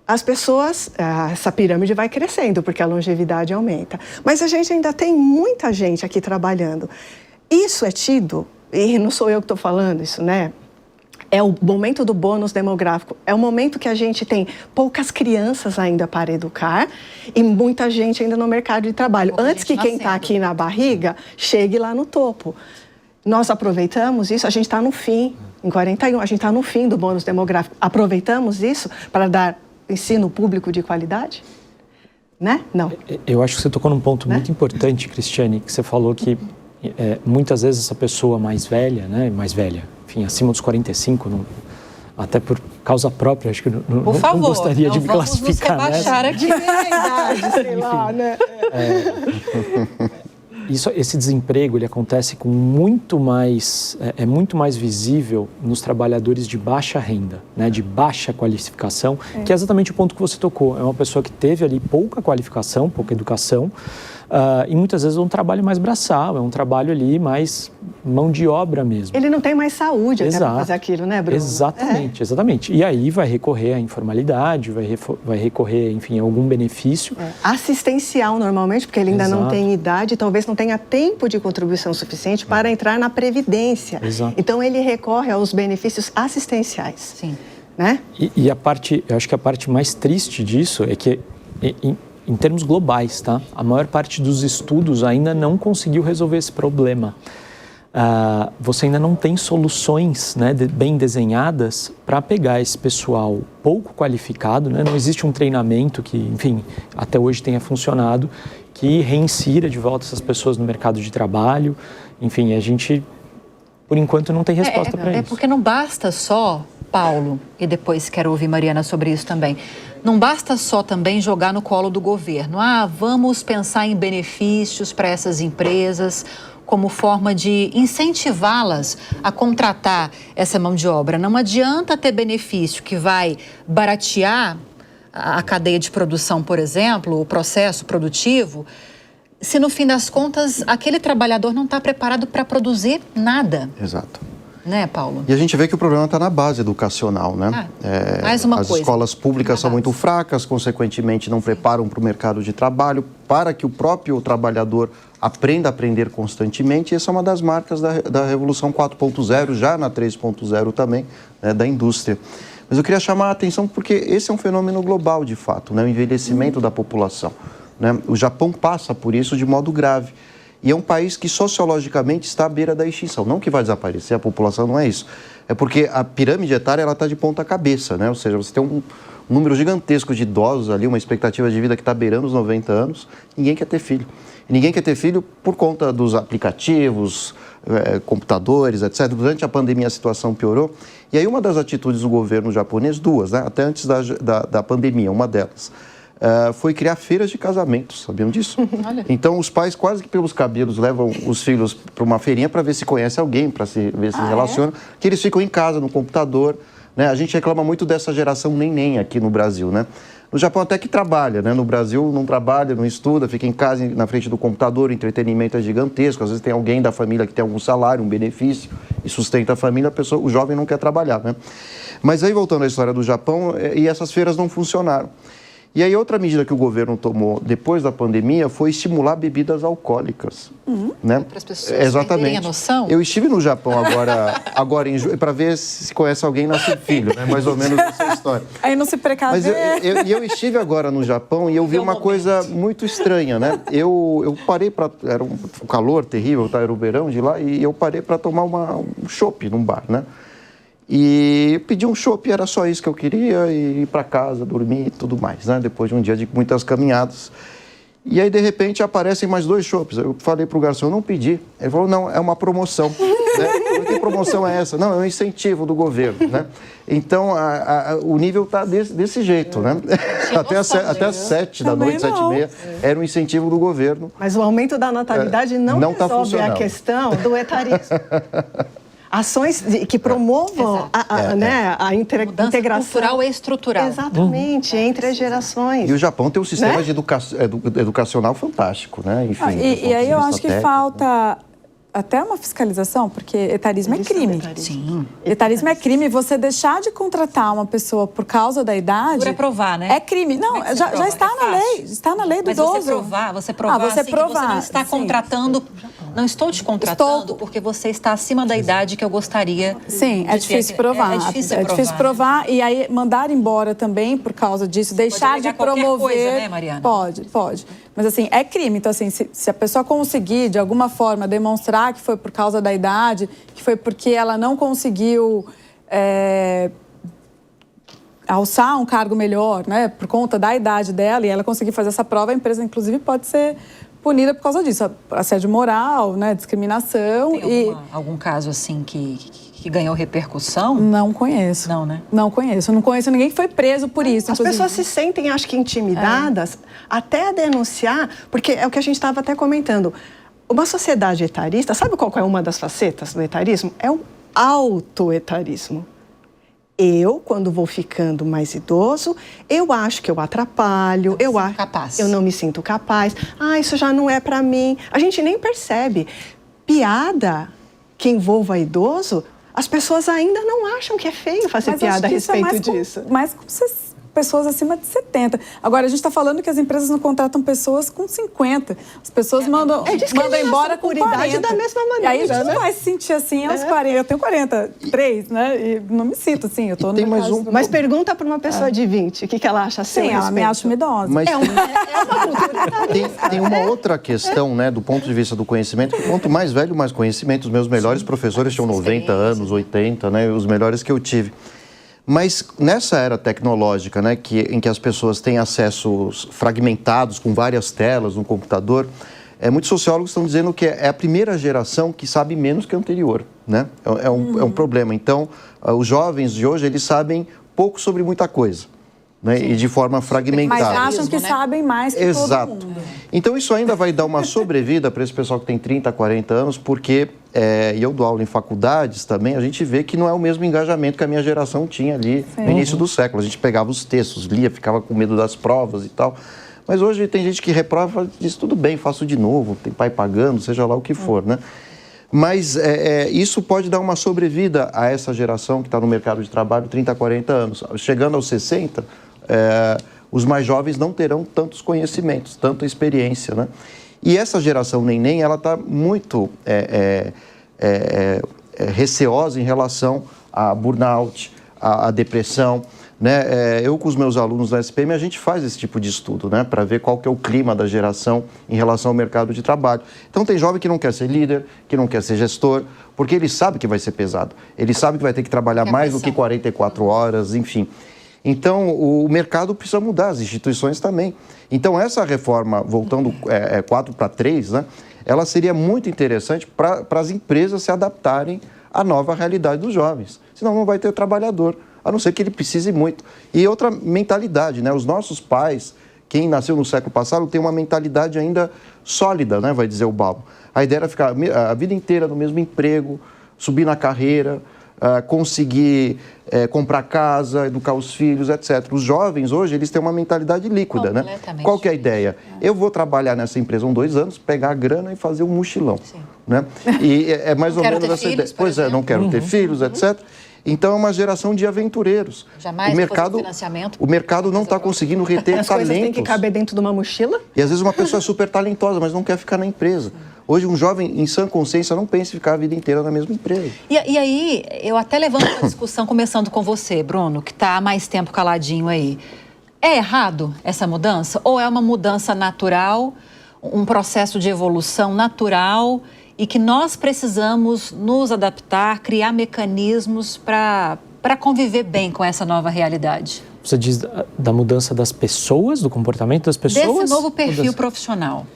as pessoas, essa pirâmide vai crescendo, porque a longevidade aumenta. Mas a gente ainda tem muita gente aqui trabalhando. Isso é tido, e não sou eu que estou falando isso, né? É o momento do bônus demográfico. É o momento que a gente tem poucas crianças ainda para educar e muita gente ainda no mercado de trabalho. Antes que quem está aqui na barriga chegue lá no topo. Nós aproveitamos isso, a gente está no fim, em 41, a gente está no fim do bônus demográfico. Aproveitamos isso para dar ensino público de qualidade? Né? Não. Eu acho que você tocou num ponto muito importante, Cristiane, que você falou que muitas vezes essa pessoa mais velha, enfim, acima dos 45, até por causa própria, acho que não gostaria de me classificar nessa. Aqui. Idade, sei lá, né? esse desemprego ele acontece com muito mais visível nos trabalhadores de baixa renda, né, de baixa qualificação, que é exatamente o ponto que você tocou. É uma pessoa que teve ali pouca qualificação, pouca educação, e muitas vezes é um trabalho mais braçal, é um trabalho ali mais mão de obra mesmo. Ele não tem mais saúde até para fazer aquilo, né, Bruno? Exatamente, exatamente. E aí vai recorrer à informalidade, vai recorrer, enfim, a algum benefício. Assistencial, normalmente, porque ele ainda não tem idade, talvez não tenha tempo de contribuição suficiente para entrar na Previdência. Exato. Então, ele recorre aos benefícios assistenciais. Sim. Né? E eu acho que a parte mais triste disso é que, em termos globais, tá? A maior parte dos estudos ainda não conseguiu resolver esse problema. Você ainda não tem soluções, né, bem desenhadas para pegar esse pessoal pouco qualificado, né? Não existe um treinamento que, enfim, até hoje tenha funcionado, que reinsira de volta essas pessoas no mercado de trabalho. Enfim, a gente, por enquanto, não tem resposta para isso. É porque não basta só, Paulo, e depois quero ouvir Mariana sobre isso também, não basta só também jogar no colo do governo. Vamos pensar em benefícios para essas empresas como forma de incentivá-las a contratar essa mão de obra. Não adianta ter benefício que vai baratear a cadeia de produção, por exemplo, o processo produtivo, se no fim das contas aquele trabalhador não está preparado para produzir nada. Exato. Né, Paulo? E a gente vê que o problema está na base educacional, né? Mais uma coisa. As escolas públicas são muito fracas, consequentemente não preparam para o mercado de trabalho, para que o próprio trabalhador aprenda a aprender constantemente. E essa é uma das marcas da Revolução 4.0, já na 3.0 também, né, da indústria. Mas eu queria chamar a atenção porque esse é um fenômeno global, de fato, né? O envelhecimento da população, né? O Japão passa por isso de modo grave. E é um país que sociologicamente está à beira da extinção. Não que vai desaparecer a população, não é isso. É porque a pirâmide etária está de ponta cabeça, né? Ou seja, você tem um número gigantesco de idosos ali, uma expectativa de vida que está beirando os 90 anos. Ninguém quer ter filho. E ninguém quer ter filho por conta dos aplicativos, computadores, etc. Durante a pandemia a situação piorou. E aí uma das atitudes do governo japonês, duas, né? Até antes da pandemia, uma delas, foi criar feiras de casamentos, sabiam disso? Então os pais quase que pelos cabelos levam os filhos para uma feirinha para ver se conhece alguém, para ver se relaciona, que eles ficam em casa, no computador, né? A gente reclama muito dessa geração neném aqui no Brasil, né? No Japão até que trabalha, né? No Brasil não trabalha, não estuda, fica em casa na frente do computador, o entretenimento é gigantesco, às vezes tem alguém da família que tem algum salário, um benefício e sustenta a família, o jovem não quer trabalhar, né? Mas aí voltando à história do Japão, e essas feiras não funcionaram. E aí outra medida que o governo tomou depois da pandemia foi estimular bebidas alcoólicas, né? Para as pessoas terem a noção. Eu estive no Japão agora em julho para ver se conhece alguém e nasce filho, né? Mais ou menos essa história. Aí não se precaver. Mas eu estive agora no Japão e eu vi uma coisa muito estranha, né? Eu parei para... Era um calor terrível, tá? Era o verão de lá, e eu parei para tomar um chopp num bar, né? E pedi um chopp, era só isso que eu queria, e ir para casa, dormir e tudo mais, né? Depois de um dia de muitas caminhadas. E aí, de repente, aparecem mais 2 chopps. Eu falei para o garçom, eu não pedi. Ele falou, não, é uma promoção. Né? Que promoção é essa? Não, é um incentivo do governo, né? Então, o nível está desse jeito, né? Até às 7 da noite, 7h30, era um incentivo do governo. Mas o aumento da natalidade não resolve a questão do etarismo. Ações que promovam a integração cultural e estrutural. Exatamente, entre as gerações. E o Japão tem um sistema de educacional fantástico, né? Enfim, e aí eu acho que falta até uma fiscalização, porque etarismo é crime. Sim. Etarismo é crime. Você deixar de contratar uma pessoa por causa da idade... Por provar, né? É crime. Não, já está na lei. Está na lei do idoso. Mas você provar você assim, que você não está contratando... Não estou te contratando porque você está acima da idade que eu gostaria. Sim, é difícil provar. É difícil provar. E aí mandar embora também por causa disso, deixar de promover. Coisa, né, Mariana? Pode. Mas assim, é crime. Então, assim, se a pessoa conseguir, de alguma forma, demonstrar que foi por causa da idade, que foi porque ela não conseguiu alçar um cargo melhor, né, por conta da idade dela, e ela conseguir fazer essa prova, a empresa, inclusive, pode ser punida por causa disso. Assédio moral, né, discriminação. Tem algum caso assim que ganhou repercussão? Não conheço. Não, né? Não conheço ninguém que foi preso por isso. As pessoas se sentem, acho que, intimidadas até a denunciar, porque é o que a gente estava até comentando. Uma sociedade etarista, sabe qual é uma das facetas do etarismo? É o autoetarismo. Eu, quando vou ficando mais idoso, eu acho que eu atrapalho, eu não me sinto capaz. Isso já não é para mim. A gente nem percebe. Piada que envolva idoso, as pessoas ainda não acham que é feio fazer piada a respeito disso. Mas com pessoas acima de 70. Agora, a gente está falando que as empresas não contratam pessoas com 50. As pessoas mandam embora com 40. Da mesma maneira, e aí a gente não vai se sentir assim aos 40. Eu tenho 43, né? E não me sinto assim. Eu tô no Mas pergunta para uma pessoa de 20 o que ela acha assim. Sim, ela me acha uma idosa. Mas é uma cultura. Tem uma outra questão, né, do ponto de vista do conhecimento, que quanto mais velho, mais conhecimento. Os meus melhores professores tinham 90 anos, 80, né? Os melhores que eu tive. Mas nessa era tecnológica, né, em que as pessoas têm acessos fragmentados com várias telas no computador, muitos sociólogos estão dizendo que é a primeira geração que sabe menos que a anterior, né? É um problema. Então, os jovens de hoje, eles sabem pouco sobre muita coisa, né? E de forma fragmentada. Mas acham que sabem mais que todo mundo. Então, isso ainda vai dar uma sobrevida para esse pessoal que tem 30, 40 anos, porque, e eu dou aula em faculdades também, a gente vê que não é o mesmo engajamento que a minha geração tinha ali no início do século. A gente pegava os textos, lia, ficava com medo das provas e tal. Mas hoje tem gente que reprova e diz, tudo bem, faço de novo, tem pai pagando, seja lá o que for, né? Mas isso pode dar uma sobrevida a essa geração que está no mercado de trabalho 30, 40 anos. Chegando aos 60, os mais jovens não terão tantos conhecimentos, tanta experiência, né? E essa geração neném, ela está muito receosa em relação a burnout, a depressão, né? Eu com os meus alunos da SPM, a gente faz esse tipo de estudo, né? Para ver qual que é o clima da geração em relação ao mercado de trabalho. Então tem jovem que não quer ser líder, que não quer ser gestor, porque ele sabe que vai ser pesado. Ele sabe que vai ter que trabalhar mais do que 44 horas, enfim. Então, o mercado precisa mudar, as instituições também. Então, essa reforma, voltando 4 para 3, né, ela seria muito interessante para as empresas se adaptarem à nova realidade dos jovens. Senão não vai ter trabalhador, a não ser que ele precise muito. E outra mentalidade, né? Os nossos pais, quem nasceu no século passado, tem uma mentalidade ainda sólida, né, vai dizer o Balbo. A ideia era ficar a vida inteira no mesmo emprego, subir na carreira, conseguir comprar casa, educar os filhos, etc. Os jovens hoje, eles têm uma mentalidade líquida, né? Qual que é a ideia? Eu vou trabalhar nessa empresa 2 anos, pegar a grana e fazer um mochilão, né? E é mais ou menos essa ideia. Pois é, não quero ter filhos, etc. Então é uma geração de aventureiros. Jamais o mercado não está conseguindo reter As talentos. coisas têm que caber dentro de uma mochila. E às vezes uma pessoa é super talentosa, mas não quer ficar na empresa. Hoje um jovem em sã consciência não pensa em ficar a vida inteira na mesma empresa. E aí, eu até levanto a discussão começando com você, Bruno, que está há mais tempo caladinho aí. É errado essa mudança? Ou é uma mudança natural, um processo de evolução natural e que nós precisamos nos adaptar, criar mecanismos para conviver bem com essa nova realidade? Você diz da mudança das pessoas, do comportamento das pessoas? Desse novo perfil profissional.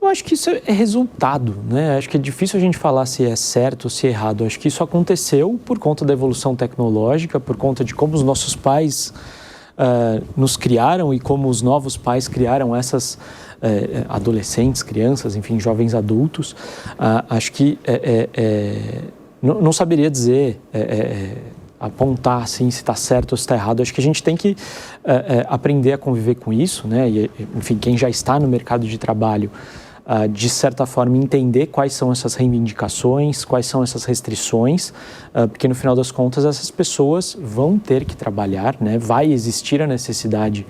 Eu acho que isso é resultado, né? Acho que é difícil a gente falar se é certo ou se é errado. Acho que isso aconteceu por conta da evolução tecnológica, por conta de como os nossos pais nos criaram e como os novos pais criaram essas adolescentes, crianças, enfim, jovens adultos. Acho que não saberia dizer, apontar assim, se está certo ou se está errado. Acho que a gente tem que aprender a conviver com isso, né? E, enfim, quem já está no mercado de trabalho, de certa forma, entender quais são essas reivindicações, quais são essas restrições, porque no final das contas essas pessoas vão ter que trabalhar, né? Vai existir a necessidade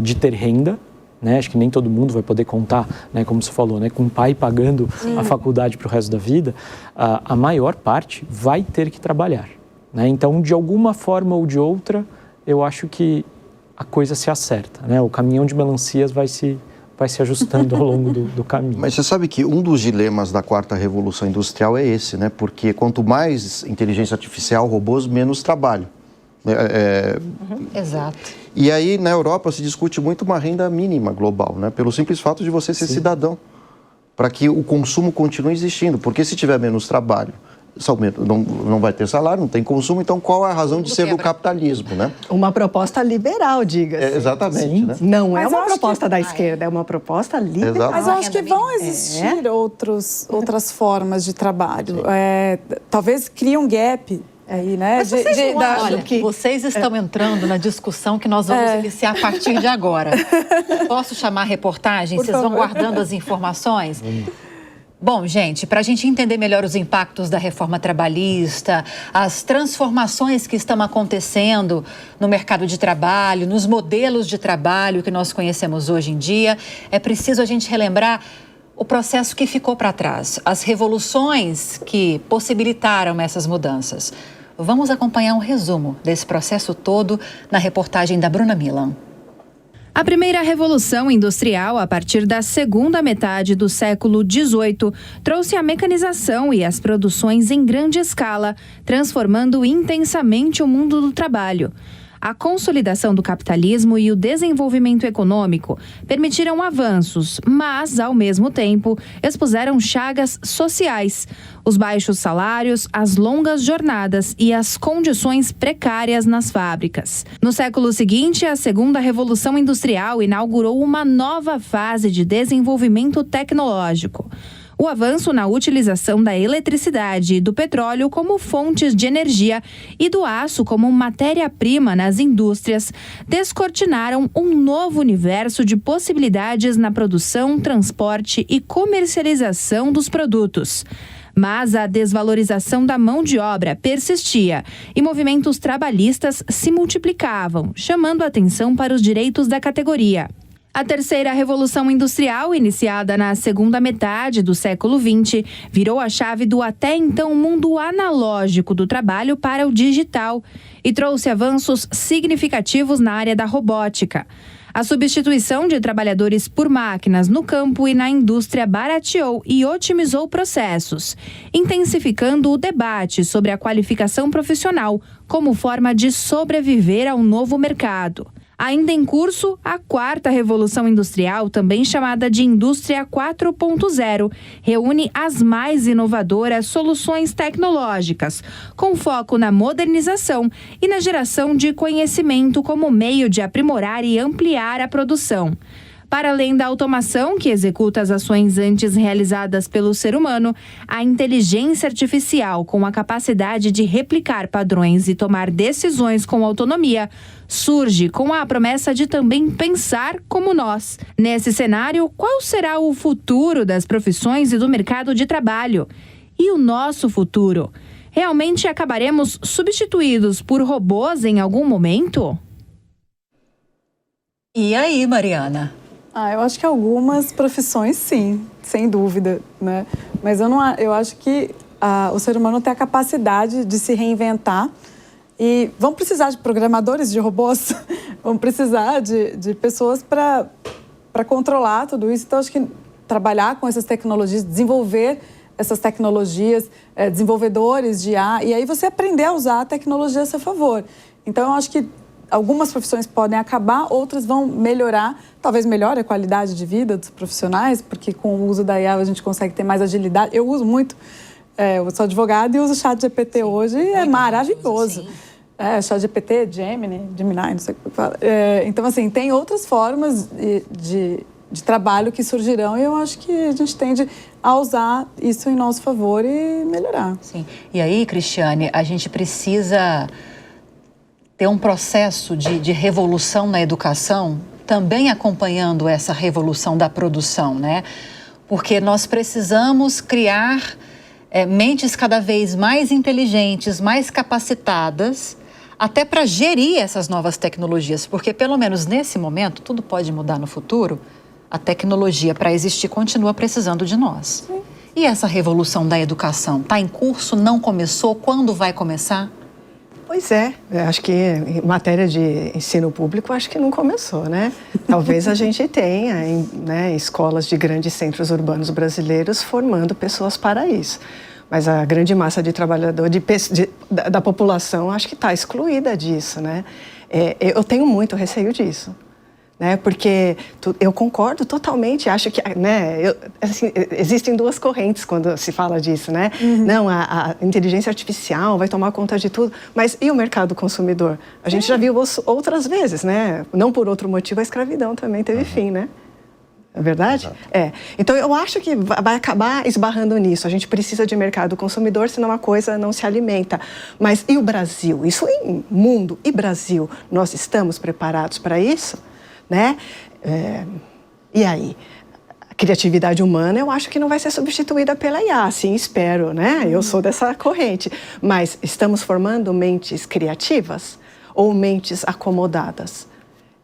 de ter renda, né? Acho que nem todo mundo vai poder contar, né, como você falou, né, com o pai pagando a faculdade para o resto da vida. A maior parte vai ter que trabalhar, né? Então, de alguma forma ou de outra, eu acho que a coisa se acerta, né? O caminhão de melancias vai se ajustando ao longo do caminho. Mas você sabe que um dos dilemas da 4ª Revolução Industrial é esse, né? Porque quanto mais inteligência artificial, robôs, menos trabalho. Exato. E aí, na Europa, se discute muito uma renda mínima global, né? Pelo simples fato de você ser cidadão, para que o consumo continue existindo. Porque se tiver menos trabalho não vai ter salário, não tem consumo, então qual é a razão de ser do capitalismo, né? Uma proposta liberal, diga-se. Exatamente, né? Não é uma proposta da esquerda, é uma proposta liberal. Exato. Mas eu acho que vão existir outras formas de trabalho. Talvez crie um gap aí, né? Mas vocês não acham Olha, que... vocês estão entrando na discussão que nós vamos iniciar a partir de agora. Posso chamar a reportagem? Vocês vão guardando as informações? Bom, gente, para a gente entender melhor os impactos da reforma trabalhista, as transformações que estão acontecendo no mercado de trabalho, nos modelos de trabalho que nós conhecemos hoje em dia, é preciso a gente relembrar o processo que ficou para trás, as revoluções que possibilitaram essas mudanças. Vamos acompanhar um resumo desse processo todo na reportagem da Bruna Milan. A primeira revolução industrial, a partir da segunda metade do século XVIII, trouxe a mecanização e as produções em grande escala, transformando intensamente o mundo do trabalho. A consolidação do capitalismo e o desenvolvimento econômico permitiram avanços, mas, ao mesmo tempo, expuseram chagas sociais. Os baixos salários, as longas jornadas e as condições precárias nas fábricas. No século seguinte, a segunda revolução industrial inaugurou uma nova fase de desenvolvimento tecnológico. O avanço na utilização da eletricidade e do petróleo como fontes de energia e do aço como matéria-prima nas indústrias descortinaram um novo universo de possibilidades na produção, transporte e comercialização dos produtos. Mas a desvalorização da mão de obra persistia e movimentos trabalhistas se multiplicavam, chamando a atenção para os direitos da categoria. A terceira revolução industrial, iniciada na segunda metade do século XX, virou a chave do até então mundo analógico do trabalho para o digital e trouxe avanços significativos na área da robótica. A substituição de trabalhadores por máquinas no campo e na indústria barateou e otimizou processos, intensificando o debate sobre a qualificação profissional como forma de sobreviver ao novo mercado. Ainda em curso, a quarta revolução industrial, também chamada de Indústria 4.0, reúne as mais inovadoras soluções tecnológicas, com foco na modernização e na geração de conhecimento como meio de aprimorar e ampliar a produção. Para além da automação, que executa as ações antes realizadas pelo ser humano, a inteligência artificial, com a capacidade de replicar padrões e tomar decisões com autonomia, surge com a promessa de também pensar como nós. Nesse cenário, qual será o futuro das profissões e do mercado de trabalho? E o nosso futuro? Realmente acabaremos substituídos por robôs em algum momento? E aí, Mariana? Eu acho que algumas profissões, sim, sem dúvida, né? Mas eu acho que o ser humano tem a capacidade de se reinventar e vão precisar de programadores de robôs, vão precisar de pessoas para controlar tudo isso. Então, acho que trabalhar com essas tecnologias, desenvolver essas tecnologias, desenvolvedores de IA, e aí você aprender a usar a tecnologia a seu favor. Então, eu acho que algumas profissões podem acabar, outras vão melhorar, talvez melhore a qualidade de vida dos profissionais, porque com o uso da IA a gente consegue ter mais agilidade. Eu uso muito, eu sou advogada e uso o ChatGPT hoje, é maravilhoso. ChatGPT, Gemini, não sei o que fala. Então, assim, tem outras formas de trabalho que surgirão e eu acho que a gente tende a usar isso em nosso favor e melhorar. Sim. E aí, Cristiane, a gente precisa ter um processo de revolução na educação, também acompanhando essa revolução da produção, né? Porque nós precisamos criar mentes cada vez mais inteligentes, mais capacitadas, até para gerir essas novas tecnologias, porque pelo menos nesse momento, tudo pode mudar no futuro, a tecnologia para existir continua precisando de nós. Sim. E essa revolução da educação, está em curso, não começou, quando vai começar? Pois acho que em matéria de ensino público, acho que não começou, né? Talvez a gente tenha escolas de grandes centros urbanos brasileiros formando pessoas para isso. Mas a grande massa de trabalhador, da população, acho que está excluída disso, né? Eu tenho muito receio disso. né? Porque eu concordo totalmente, acho que, né, assim, existem duas correntes quando se fala disso, né? Não, a inteligência artificial vai tomar conta de tudo, mas e o mercado consumidor? A gente já viu outras vezes, né? Não por outro motivo, a escravidão também teve fim, né? É verdade? Exato. Então, eu acho que vai acabar esbarrando nisso. A gente precisa de mercado consumidor, senão a coisa não se alimenta. Mas e o Brasil? Isso em mundo e Brasil, nós estamos preparados para isso? Né? E aí? A criatividade humana, eu acho que não vai ser substituída pela IA, assim espero, né? Eu sou dessa corrente. Mas estamos formando mentes criativas ou mentes acomodadas?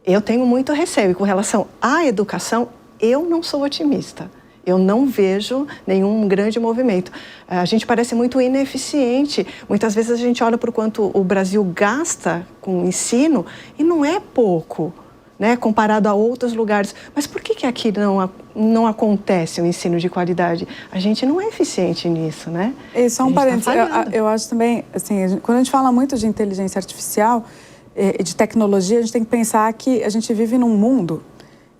Eu tenho muito receio. E com relação à educação, eu não sou otimista. Eu não vejo nenhum grande movimento. A gente parece muito ineficiente. Muitas vezes a gente olha para o quanto o Brasil gasta com ensino e não é pouco, né, comparado a outros lugares. Mas por que aqui não acontece o ensino de qualidade? A gente não é eficiente nisso, né? E só um parênteses, eu acho também, assim, quando a gente fala muito de inteligência artificial e de tecnologia, a gente tem que pensar que a gente vive num mundo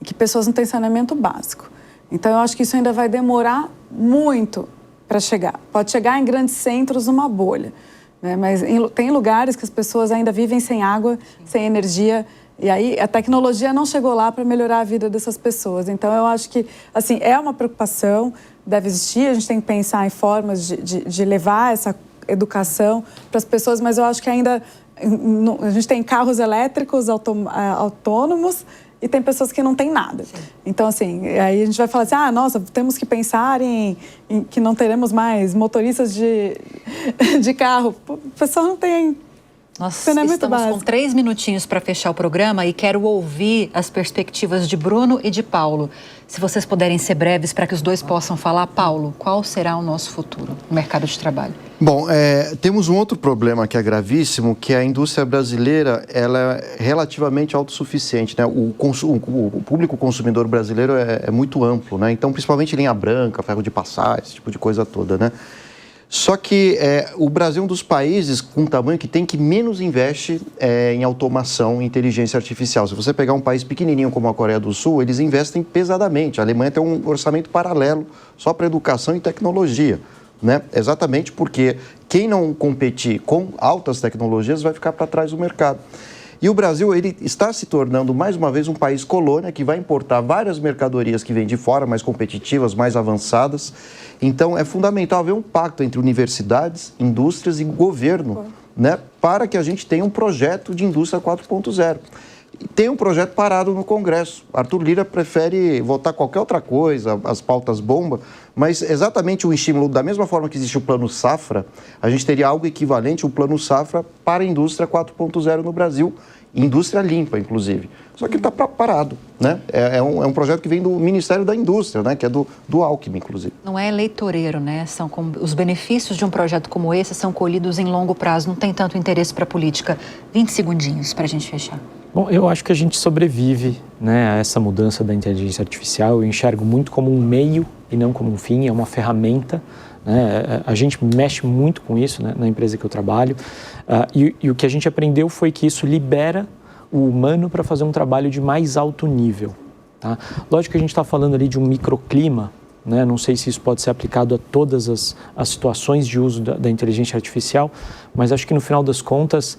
em que pessoas não têm saneamento básico. Então, eu acho que isso ainda vai demorar muito para chegar. Pode chegar em grandes centros, numa bolha, né? Mas tem lugares que as pessoas ainda vivem sem água, sem energia. E aí, a tecnologia não chegou lá para melhorar a vida dessas pessoas. Então, eu acho que, assim, é uma preocupação, deve existir. A gente tem que pensar em formas de levar essa educação para as pessoas, mas eu acho que ainda a gente tem carros elétricos autônomos e tem pessoas que não têm nada. Sim. Então, assim, aí a gente vai falar assim, nossa, temos que pensar em que não teremos mais motoristas de carro. O pessoal não tem... Nós estamos com 3 minutinhos para fechar o programa e quero ouvir as perspectivas de Bruno e de Paulo. Se vocês puderem ser breves para que os dois possam falar. Paulo, qual será o nosso futuro no mercado de trabalho? Bom, temos um outro problema que é gravíssimo, que a indústria brasileira ela é relativamente autossuficiente, né? O público consumidor brasileiro é muito amplo, né? Então, principalmente linha branca, ferro de passar, esse tipo de coisa toda, né? Só que o Brasil é um dos países com tamanho que menos investe em automação e inteligência artificial. Se você pegar um país pequenininho como a Coreia do Sul, eles investem pesadamente. A Alemanha tem um orçamento paralelo só para educação e tecnologia, né? Exatamente porque quem não competir com altas tecnologias vai ficar para trás do mercado. E o Brasil ele está se tornando, mais uma vez, um país colônia que vai importar várias mercadorias que vêm de fora, mais competitivas, mais avançadas. Então, é fundamental haver um pacto entre universidades, indústrias e governo, né, para que a gente tenha um projeto de indústria 4.0. Tem um projeto parado no Congresso. Arthur Lira prefere votar qualquer outra coisa, as pautas bomba, mas exatamente o estímulo, da mesma forma que existe o Plano Safra, a gente teria algo equivalente, o Plano Safra para a indústria 4.0 no Brasil, indústria limpa, inclusive. Só que ele está parado, né? É um projeto que vem do Ministério da Indústria, né? Que é do Alckmin, inclusive. Não é eleitoreiro, né? Os benefícios de um projeto como esse são colhidos em longo prazo, não tem tanto interesse para a política. 20 segundinhos para a gente fechar. Bom, eu acho que a gente sobrevive, né, a essa mudança da inteligência artificial. Eu enxergo muito como um meio e não como um fim, é uma ferramenta. Né? A gente mexe muito com isso, né, na empresa que eu trabalho. E o que a gente aprendeu foi que isso libera o humano para fazer um trabalho de mais alto nível. Tá? Lógico que a gente está falando ali de um microclima, né? Não sei se isso pode ser aplicado a todas as situações de uso da inteligência artificial, mas acho que no final das contas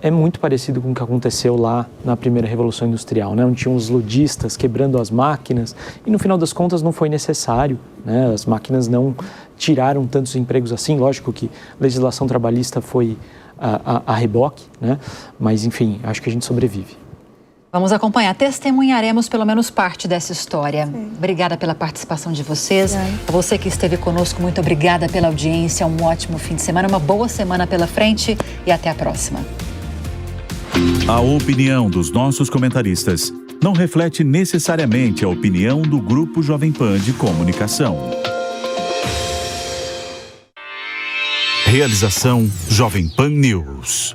é muito parecido com o que aconteceu lá na primeira Revolução Industrial, né? Onde tinham os lojistas quebrando as máquinas e no final das contas não foi necessário, né? As máquinas não tiraram tantos empregos assim, lógico que a legislação trabalhista foi a reboque, né? Mas enfim, acho que a gente sobrevive. Vamos acompanhar, testemunharemos pelo menos parte dessa história. Sim. Obrigada pela participação de vocês. A você que esteve conosco, muito obrigada pela audiência. Um ótimo fim de semana, uma boa semana pela frente e até a próxima. A opinião dos nossos comentaristas não reflete necessariamente a opinião do Grupo Jovem Pan de Comunicação. Realização Jovem Pan News.